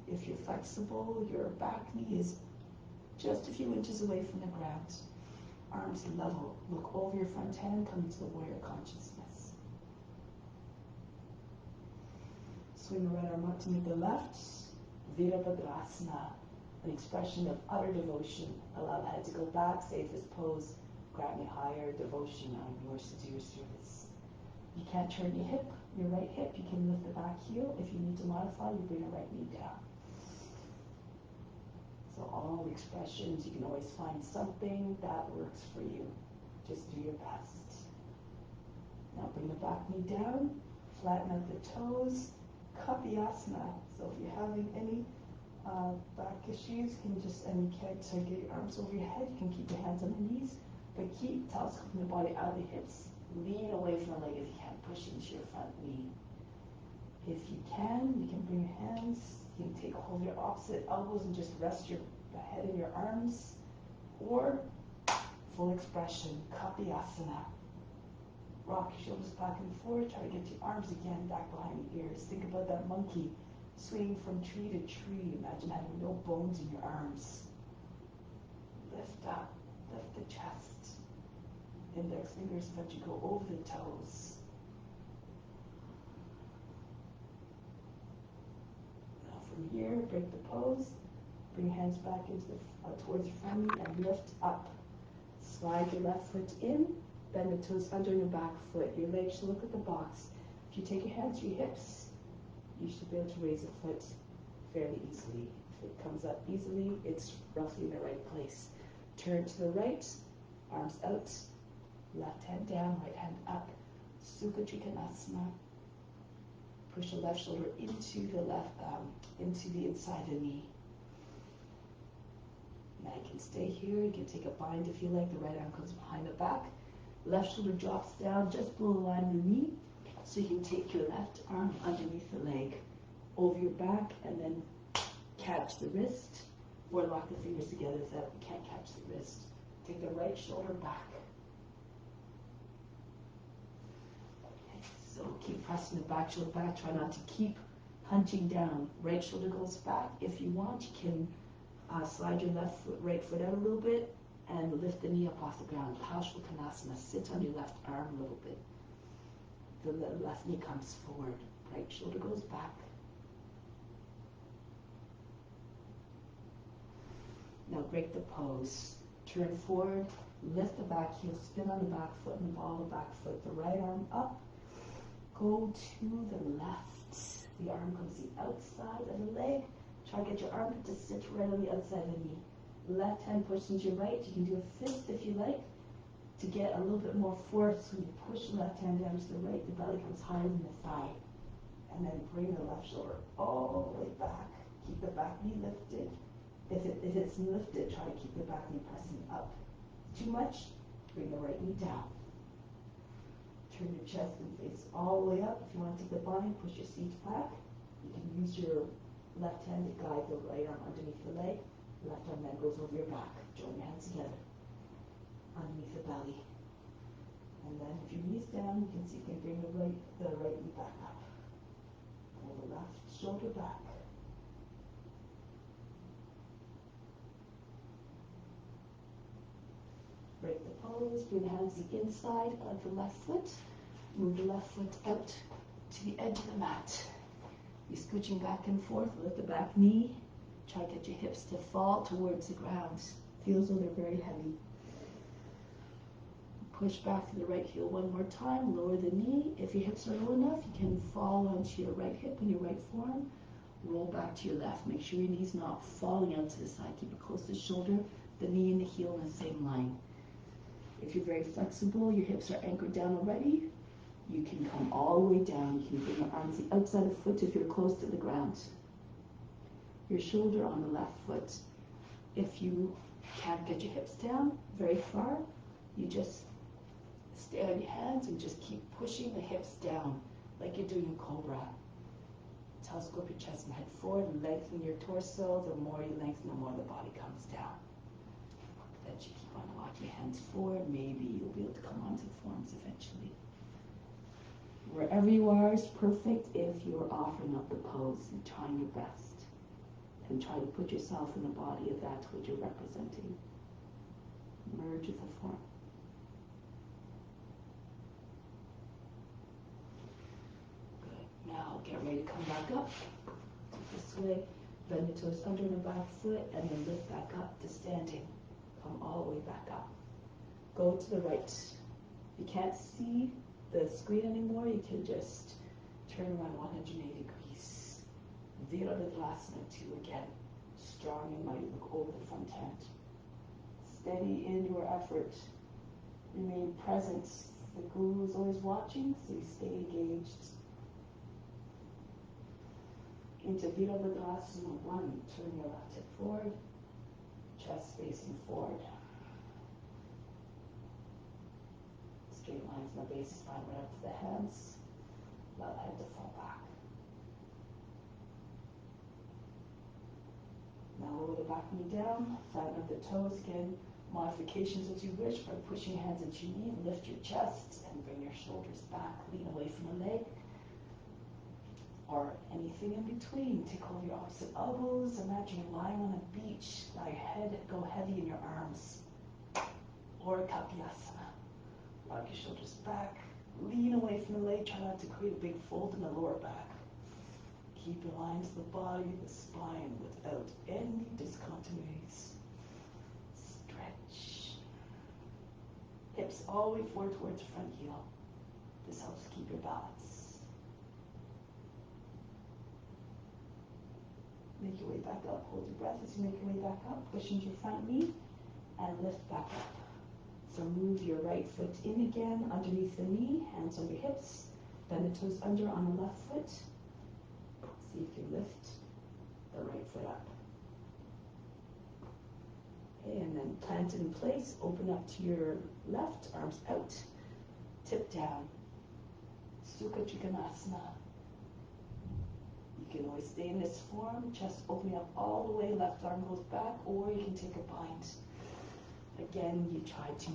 if you're flexible, your back knee is just a few inches away from the ground. Arms level. Look over your front hand, come into the warrior consciousness. Swing the right arm up to meet the left. Virabhadrasana, an expression of utter devotion. Allow the head to go back, say this pose, grant me higher devotion. I'm yours to do your service. You can't turn your right hip, you can lift the back heel. If you need to modify, you bring your right knee down. expressions. You can always find something that works for you. Just do your best. Now bring the back knee down, flatten out the toes, Kapiyasana. So if you're having any back issues, and you can't get your arms over your head, you can keep your hands on the knees, but keep telescoping the body out of the hips. Lean away from the leg if you can, push into your front knee. If you can bring your hands, you can hold your opposite elbows and just rest your head in your arms, or full expression, Kapiyasana. Rock your shoulders back and forth, try to get your arms again back behind the ears. Think about that monkey swinging from tree to tree. Imagine having no bones in your arms. Lift up, lift the chest. Index fingers eventually go over the toes. Now from here, break the pose. Bring your hands back into towards your front knee and lift up. Slide your left foot in. Bend the toes under your back foot. Your legs should look at the box. If you take your hands to your hips, you should be able to raise a foot fairly easily. If it comes up easily, it's roughly in the right place. Turn to the right, arms out, left hand down, right hand up. Sukha Trikonasana. Push the left shoulder into the inside of the knee. Now you can stay here. You can take a bind if you like. The right arm comes behind the back. Left shoulder drops down just below the line of the knee. So you can take your left arm underneath the leg, over your back, and then catch the wrist, or lock the fingers together so that you can't catch the wrist. Take the right shoulder back. Okay, so keep pressing the back shoulder back. Try not to keep hunching down. Right shoulder goes back. If you want, you can slide your right foot out a little bit and lift the knee up off the ground. Parsvakonasana. Sit on your left arm a little bit. The left knee comes forward. Right shoulder goes back. Now break the pose. Turn forward. Lift the back heel. Spin on the back foot and the ball of the back foot. The right arm up. Go to the left. The arm comes the outside of the leg. Try to get your armpit to sit right on the outside of the knee. Left hand pushes into your right. You can do a fist if you like to get a little bit more force. When you push the left hand down to the right, the belly comes higher than the thigh. And then bring the left shoulder all the way back. Keep the back knee lifted. If it's lifted, try to keep the back knee pressing up. Too much, bring the right knee down. Turn your chest and face all the way up. If you want to take the bind, push your seat back. You can use your left hand to guide the right arm underneath the leg. Left arm then goes over your back. Join your hands together underneath the belly. And then if your knee's down, you can see you can bring the right knee back up. Pull the left shoulder back. Break the pose. Bring the hands to the inside of the left foot. Move the left foot out to the edge of the mat. You're scooching back and forth. Lift the back knee. Try to get your hips to fall towards the ground. Feel as though they're very heavy. Push back to the right heel one more time. Lower the knee. If your hips are low enough, you can fall onto your right hip and your right forearm. Roll back to your left. Make sure your knee's not falling out to the side. Keep it close to the shoulder. The knee and the heel in the same line. If you're very flexible, your hips are anchored down already, you can come all the way down. You can bring your arms the outside of the foot if you're close to the ground. Your shoulder on the left foot. If you can't get your hips down very far, you just stay on your hands and just keep pushing the hips down like you're doing a cobra. Telescope your chest and head forward and lengthen your torso. The more you lengthen, the more the body comes down. Then you keep on walking your hands forward. Maybe you'll be able to come onto the forms eventually. Wherever you are is perfect if you're offering up the pose and trying your best. And try to put yourself in the body of that which you're representing. Merge with the form. Good. Now get ready to come back up. This way. Bend your toes under the back foot and then lift back up to standing. Come all the way back up. Go to the right. If you can't see the screen anymore, you can just turn around 180 degrees. Virabhadrasana 2 again. Strong and mighty. Look over the front hand. Steady in your effort. Remain present. The guru is always watching, so you stay engaged. Into Virabhadrasana 1. Turn your left hip forward. Chest facing forward. Straight line from the base of spine right up to the hands. Allow the head to fall back. Now lower the back knee down, flatten up the toes. Again, modifications as you wish by pushing hands into your knee, lift your chest and bring your shoulders back, lean away from the leg. Or anything in between. Take hold of your opposite elbows. Imagine you're lying on a beach. Allow your head to go heavy in your arms. Or Kapyasana. Rock your shoulders back. Lean away from the leg. Try not to create a big fold in the lower back. Keep your lines to the body, the spine, without any discontinuities. Stretch. Hips all the way forward towards the front heel. This helps keep your balance. Make your way back up. Hold your breath as you make your way back up. Push into your front knee and lift back up. So move your right foot in again underneath the knee, hands on your hips. Bend the toes under on the left foot. See if you lift the right foot up. Okay, and then plant it in place. Open up to your left, arms out. Tip down. Sukha Trikonasana. You can always stay in this form, chest opening up all the way, left arm goes back, or you can take a bind. Again, you try to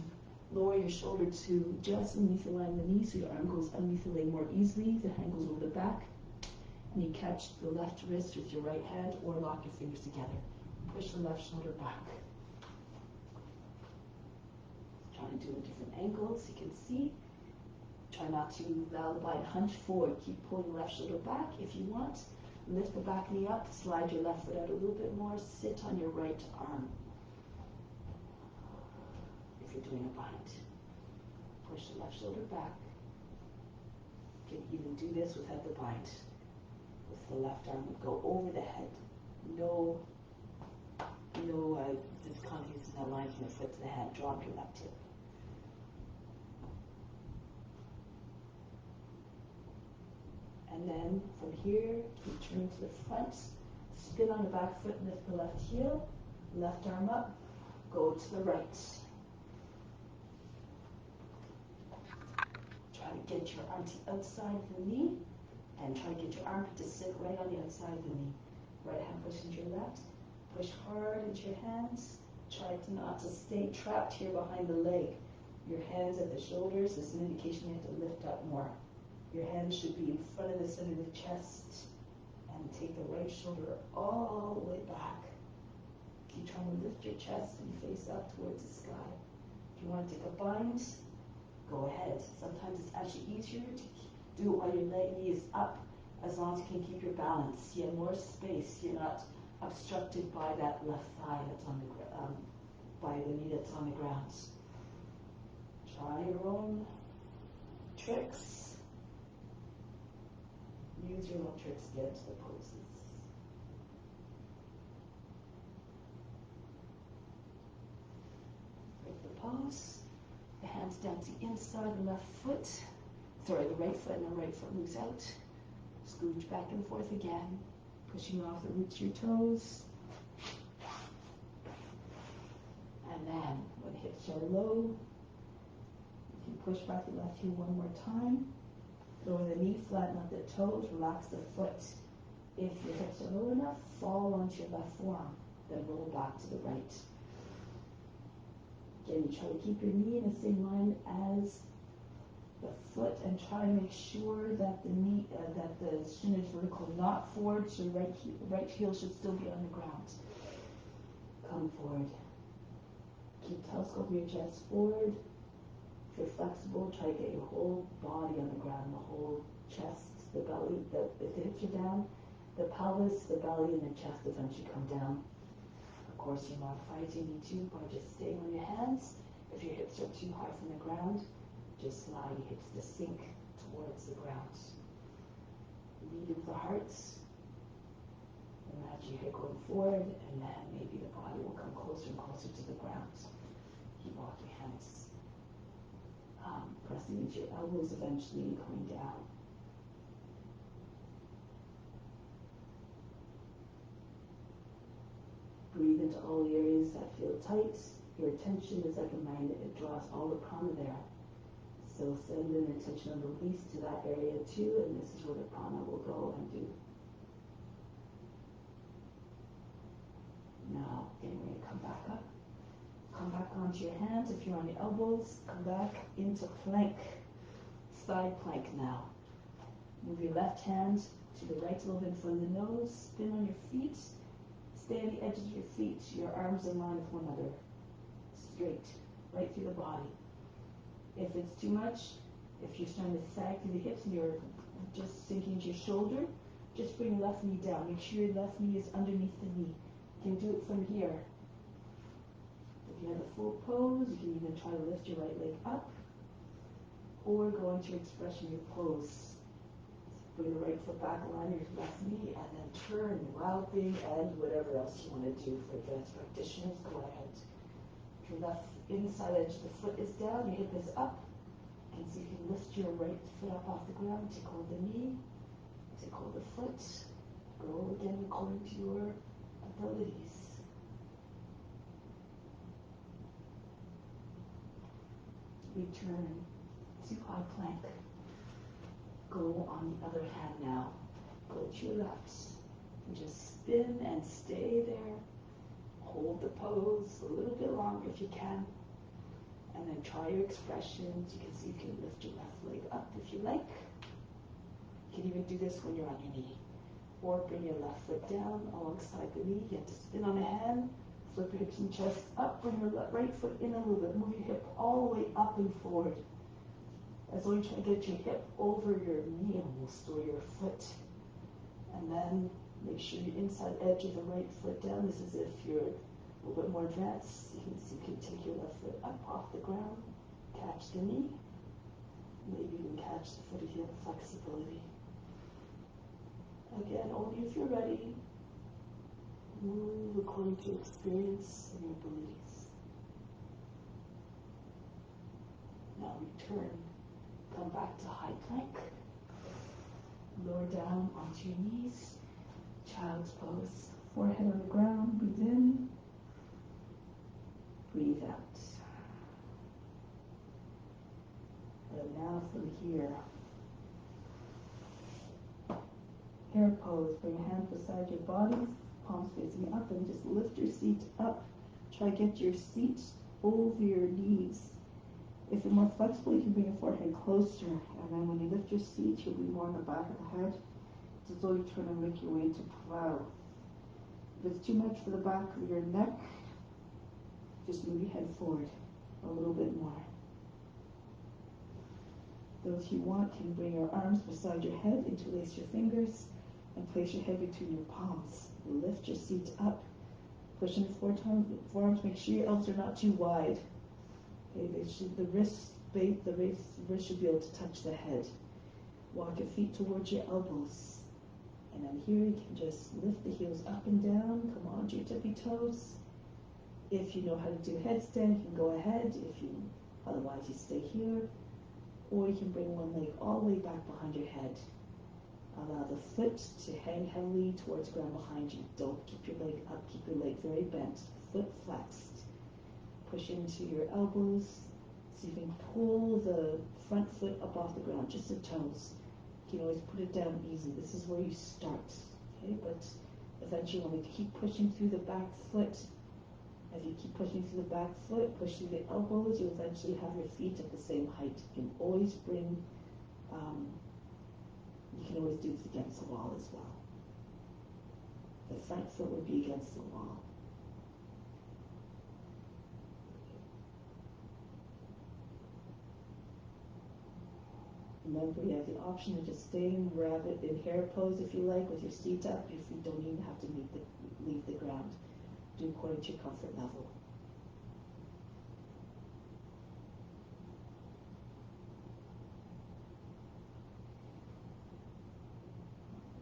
lower your shoulder to just underneath the line of the knee, so your arm goes underneath the leg more easily, the hand goes over the back, and you catch the left wrist with your right hand, or lock your fingers together. Push the left shoulder back. Try to do a different angle so you can see. Try not to allow the body hunch forward. Keep pulling the left shoulder back if you want. Lift the back knee up, slide your left foot out a little bit more, sit on your right arm. If you're doing a bind, push the left shoulder back. You can even do this without the bind. With the left arm, go over the head. No discontinuities in that line from the foot to the head. Drop your left hip. And then from here, keep turning to the front. Spin on the back foot, lift the left heel. Left arm up, go to the right. Try to get your arm to the outside of the knee, and try to get your armpit to sit right on the outside of the knee. Right hand push into your left. Push hard into your hands. Try to not to stay trapped here behind the leg. Your hands at the shoulders is an indication you have to lift up more. Your hands should be in front of the center of the chest, and take the right shoulder all the way back. Keep trying to lift your chest and face up towards the sky. If you want to take a bind, go ahead. Sometimes it's actually easier to do it while your knee is up, as long as you can keep your balance. You have more space. You're not obstructed by that left thigh that's on the by the knee that's on the ground. Try your own tricks. Use your own tricks to get into the poses. Break the pose. The hands down to the inside of the left foot. Sorry, the right foot, and the right foot moves out. Scooch back and forth again. Pushing off the roots of your toes. And then, when hips are low, if you push back the left heel one more time, lower the knee, flatten out the toes, relax the foot. If your hips are low enough, fall onto your left forearm, then roll back to the right. Again, you try to keep your knee in the same line as the foot, and try to make sure that the knee, that the shin is vertical, not forward. So the right heel should still be on the ground. Come forward. Keep telescoping your chest forward. If you're flexible, try to get your whole body on the ground, the whole chest, the belly. If the hips are down, the pelvis, the belly, and the chest eventually come down. Of course, you modify as you need to by just staying on your hands. If your hips are too high from the ground, just allow your hips to sink towards the ground. Lead with the heart. Imagine your head going forward, and then maybe the body will come closer and closer to the ground. You walk your hands, pressing into your elbows, eventually coming down. Breathe into all the areas that feel tight. Your attention is like a magnet, it draws all the prana there. So send an intention of release to that area too, and this is where the prana will go and do. Now, getting ready to come back up. Come back onto your hands. If you're on your elbows, come back into plank. Side plank now. Move your left hand to the right a little bit in front of the nose. Spin on your feet. Stay on the edges of your feet. Your arms in line with one another. Straight, right through the body. If it's too much, if you're starting to sag through the hips and you're just sinking into your shoulder, just bring your left knee down. Make sure your left knee is underneath the knee. You can do it from here. If you have a full pose, you can even try to lift your right leg up or go into expression your pose. Bring the right foot back, align your left knee, and then turn, wild thing, and whatever else you want to do. For advanced practitioners, go ahead. If your left inside edge of the foot is down, your hip is up. And so you can lift your right foot up off the ground, take hold of the knee, take hold of the foot, go again according to your abilities. Return to high plank. Go on the other hand now. Go to your left. And just spin and stay there. Hold the pose a little bit longer if you can. And then try your expressions. You can see you can lift your left leg up if you like. You can even do this when you're on your knee. Or bring your left foot down alongside the knee. You have to spin on a hand. Flip your hips and chest up. Bring your right foot in a little bit. Move your hip all the way up and forward. As though you're trying to get your hip over your knee almost, or your foot. And then make sure your inside edge of the right foot down. This is if you're a little bit more advanced. You can see you can take your left foot up off the ground. Catch the knee. Maybe even catch the foot if you have flexibility. Again, only if you're ready. Move according to experience and your abilities. Now return. Come back to high plank. Lower down onto your knees. Child's pose. Forehead on the ground. Breathe in. Breathe out. And now from here. Hair pose. Bring your hands beside your bodies. Palms facing up and just lift your seat up. Try to get your seat over your knees. If you're more flexible, you can bring your forehead closer. And then when you lift your seat, you'll be more on the back of the head. It's as though you're trying to make your way into plow. If it's too much for the back of your neck, just move your head forward a little bit more. Those who want can bring your arms beside your head, interlace your fingers, and place your head between your palms. Lift your seat up. Push in the forearms. Make sure your elbows are not too wide. Okay, the wrist should be able to touch the head. Walk your feet towards your elbows. And then here you can just lift the heels up and down. Come on to your tippy toes. If you know how to do a headstand, you can go ahead. Otherwise you stay here. Or you can bring one leg all the way back behind your head. Allow the foot to hang heavily towards the ground behind you. Don't keep your leg up. Keep your leg very bent. Foot flexed. Push into your elbows. So you can pull the front foot up off the ground, just the toes. You can always put it down easy. This is where you start. Okay, but eventually when we keep pushing through the back foot, as you keep pushing through the back foot, push through the elbows, you'll eventually have your feet at the same height. You can always do this against the wall as well. The front foot would be against the wall. Remember, you have the option of just staying rabbit in hare pose if you like, with your seat up, if you don't even have to leave the ground. Do according to your comfort level.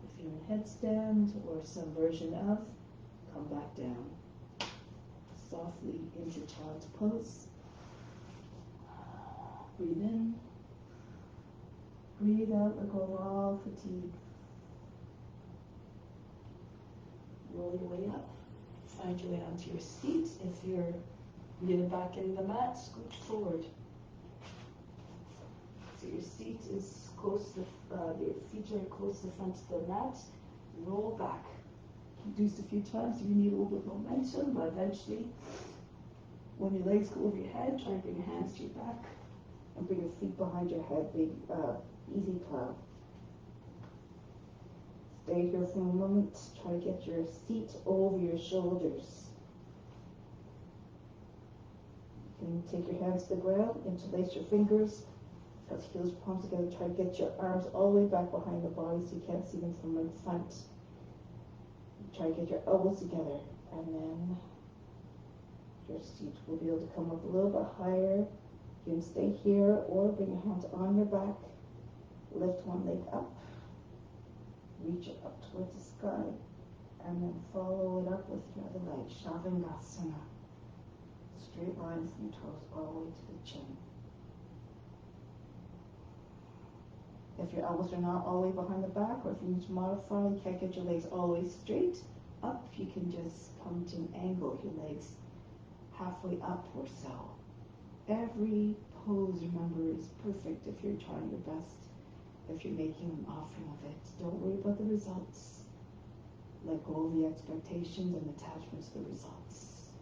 If you're in headstand or some version of. Come back down. Softly into child's pose. Breathe in. Breathe out, let go of all fatigue. Roll your way up. Find your way onto your seat. If you're near back in the mat, scoot forward. So your seat is close to, your feet are close to the front of the mat. Roll back. Do this a few times if you need a little bit of momentum, but eventually, when your legs go over your head, try and bring your hands to your back and bring your feet behind your head. Big, easy plow. Stay here for a moment. Try to get your seat over your shoulders. You can take your hands to the ground, interlace your fingers, touch heels, palms together. Try to get your arms all the way back behind the body so you can't see them from in front. Try to get your elbows together, and then your seat will be able to come up a little bit higher. You can stay here or bring your hands on your back. Lift one leg up. Reach it up towards the sky, and then follow it up with your other leg. Shavangasana. Straight line from your toes all the way to the chin. If your elbows are not all the way behind the back, or if you need to modify, you can't get your legs all the way straight up, you can just come to an angle, your legs halfway up or so. Every pose, remember, is perfect if you're trying your best, if you're making an offering of it. Don't worry about the results. Let go of the expectations and attachments to the results.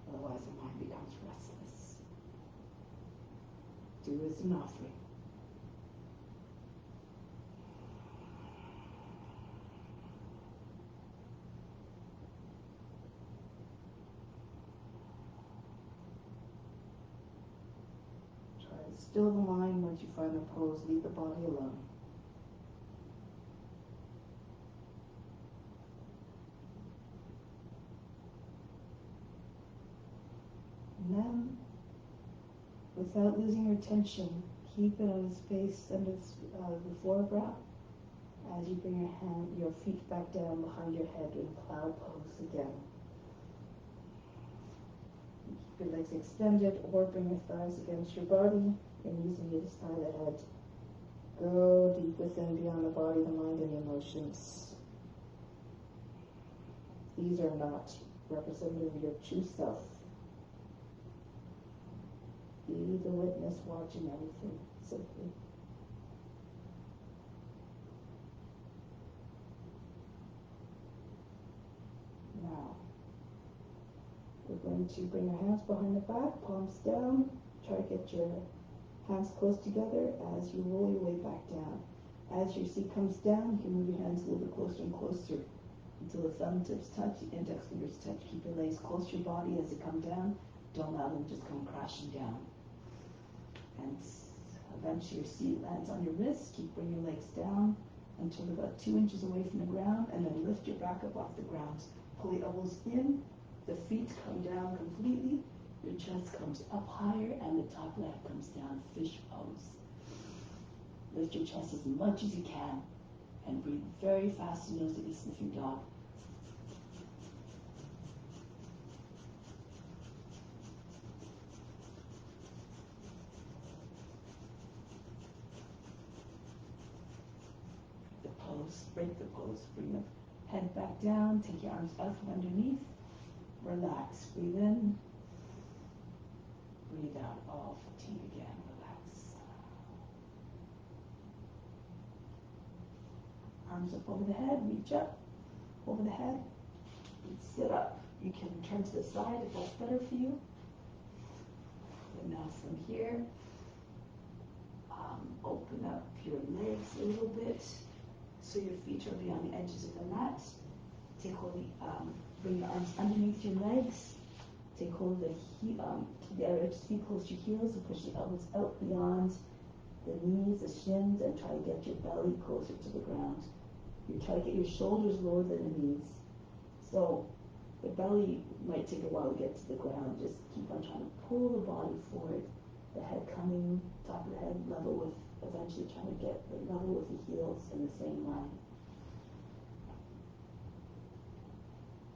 Otherwise, the mind becomes restless. Do as an offering. Still the mind. Once you find the pose, leave the body alone. And then, without losing your tension, keep it on the space under the foreground as you bring your feet back down behind your head in cloud pose again. Keep your legs extended or bring your thighs against your body. And using either side of the head. Go deep within, beyond the body, the mind, and the emotions. These are not representative of your true self. Be the witness watching everything, simply. Now, we're going to bring your hands behind the back, palms down. Try to get your hands close together as you roll your way back down. As your seat comes down, you can move your hands a little bit closer and closer until the thumb tips touch, the index fingers touch. Keep your legs close to your body as they come down. Don't allow them to just come crashing down. And eventually your seat lands on your wrist. Keep bringing your legs down until they're about 2 inches away from the ground, and then lift your back up off the ground. Pull the elbows in, the feet come down completely. Your chest comes up higher and the top leg comes down, fish pose. Lift your chest as much as you can and breathe very fast and nose like a sniffing dog. The pose, break the pose, bring the head back down, take your arms out from underneath, relax, breathe in. Breathe out all fatigue again, relax. Arms up over the head, reach up over the head, and sit up. You can turn to the side if that's better for you. And now from here, open up your legs a little bit so your feet are beyond the edges of the mat. Take hold of bring your arms underneath your legs. Take hold of the keep the edges feet close to your heels and push the elbows out beyond the knees, the shins, and try to get your belly closer to the ground. You try to get your shoulders lower than the knees. So the belly might take a while to get to the ground. Just keep on trying to pull the body forward. The head coming, top of the head level with, eventually trying to get level with the heels in the same line.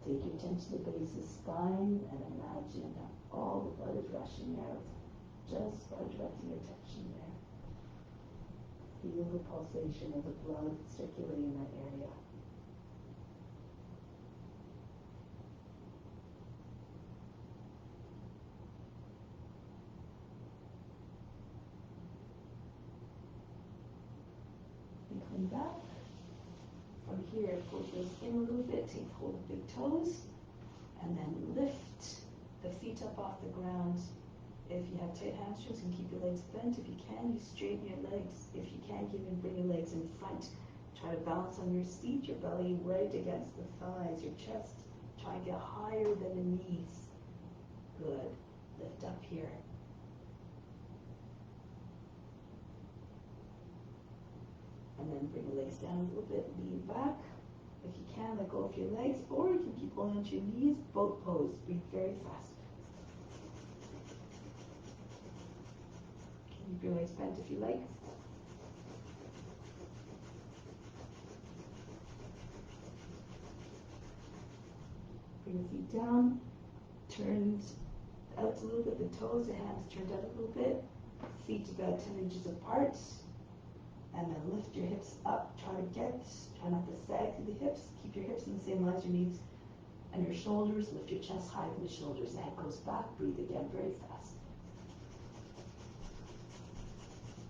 Take your attention to the base of the spine and imagine that all the blood is rushing out just by directing your attention there. Feel the pulsation of the blood circulating in that area. And come back. From here, pull those in a little bit, take hold of big toes, and then lift the feet up off the ground. If you have tight hamstrings, you can keep your legs bent. If you can, you straighten your legs. If you can't, you can bring your legs in front. Try to balance on your seat, your belly right against the thighs, your chest. Try and get higher than the knees. Good. Lift up here. And then bring the legs down a little bit, lean back. If you can, let go of your legs, or you can keep holding onto your knees, boat pose. Breathe very fast. Keep your legs bent if you like. Bring the feet down, turned out a little bit, the toes, the hands turned out a little bit, feet about 10 inches apart. And then lift your hips up. Try not to sag through the hips. Keep your hips in the same line as your knees and your shoulders. Lift your chest higher than the shoulders. The head goes back. Breathe again very fast.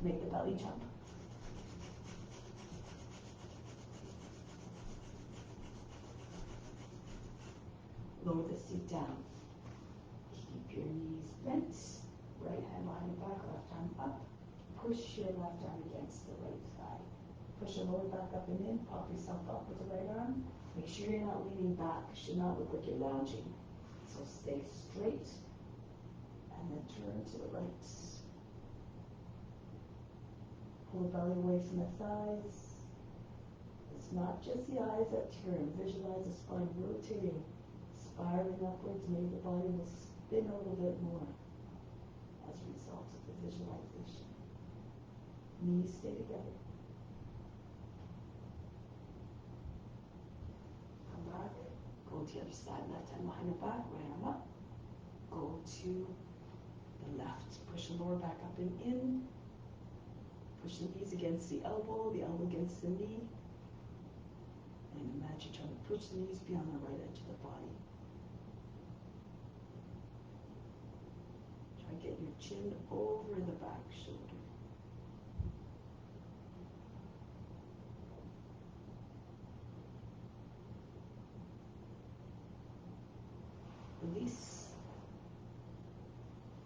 Make the belly jump. Lower the seat down. Keep your knees bent. Right hand behind your back, left arm up. Push your left arm against the right thigh. Push your lower back up and in. Pop yourself up with the right arm. Make sure you're not leaning back. It should not look like you're lounging. So stay straight and then turn to the right. Pull the belly away from the thighs. It's not just the eyes that turn. Visualize the spine rotating, spiraling upwards. Maybe the body will spin a little bit more as a result of the visualization. Knees stay together. Come back. Go to the other side. Left hand behind your back. Right arm up. Go to the left. Push the lower back up and in. Push the knees against the elbow against the knee. And imagine trying to push the knees beyond the right edge of the body. Try to get your chin over the back shoulder. Release,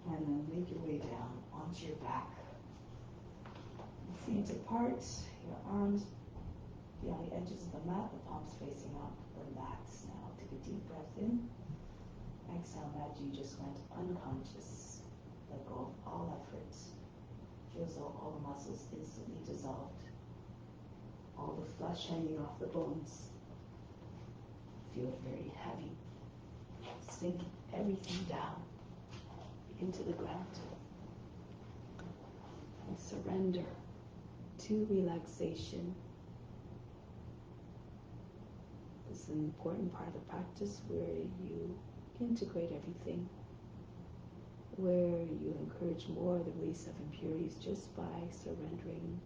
and then make your way down onto your back. Feet apart, your arms beyond the edges of the mat, the palms facing up. Relax now. Take a deep breath in. Exhale, imagine you just went unconscious. Let go of all effort. Feel as though all the muscles instantly dissolved. All the flesh hanging off the bones. Feel very heavy. Sink everything down into the ground and surrender to relaxation. This is an important part of the practice where you integrate everything, where you encourage more the release of impurities just by surrendering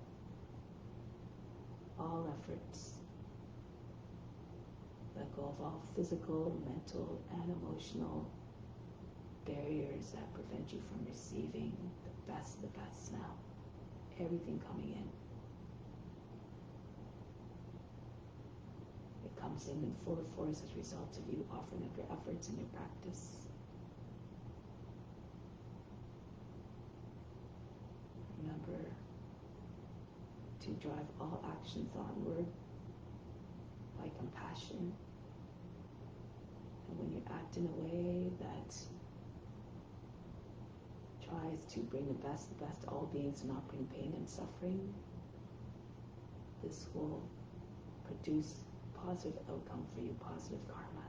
all efforts. Let go of all physical, mental, and emotional barriers that prevent you from receiving the best now. Everything coming in. It comes in full force as a result of you offering up your efforts and your practice. Remember to drive all actions onward by compassion. And when you act in a way that tries to bring the best to all beings and not bring pain and suffering, this will produce positive outcome for you, positive karma.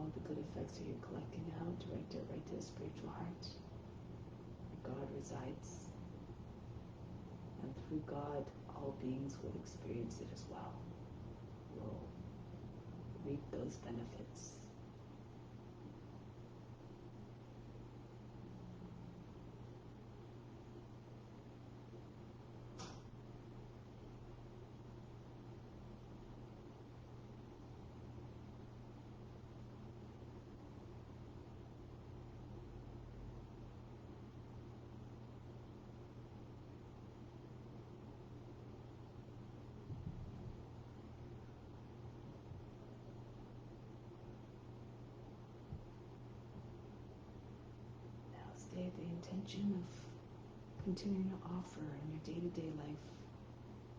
all the good effects that you're collecting now, direct it right to the spiritual heart, where God resides. And through God, all beings will experience it as well, will reap those benefits. Stay the intention of continuing to offer in your day-to-day life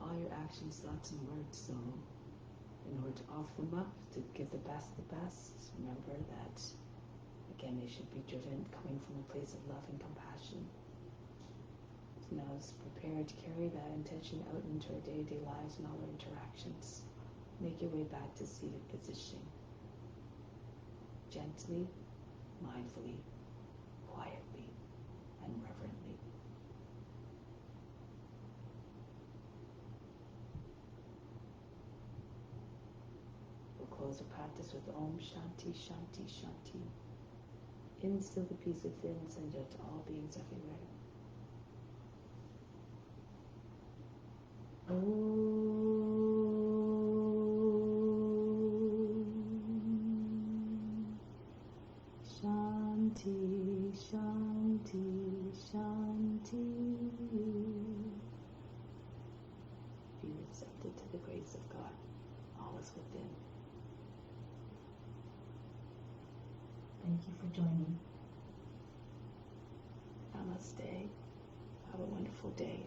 all your actions, thoughts, and words. So in order to offer them up, to give the best, remember that, again, they should be driven, coming from a place of love and compassion. So now let's prepare to carry that intention out into our day-to-day lives and all our interactions. Make your way back to seated position. Gently, mindfully, quietly, and reverently. We'll close our practice with Om Shanti Shanti Shanti. Instill the peace within, send it to all beings everywhere. Om Shanti Shanti Shanti. Be receptive to the grace of God. All is within. Thank you for joining. Namaste. Have a wonderful day.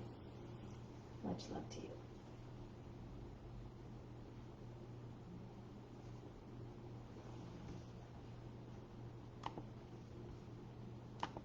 Much love to you.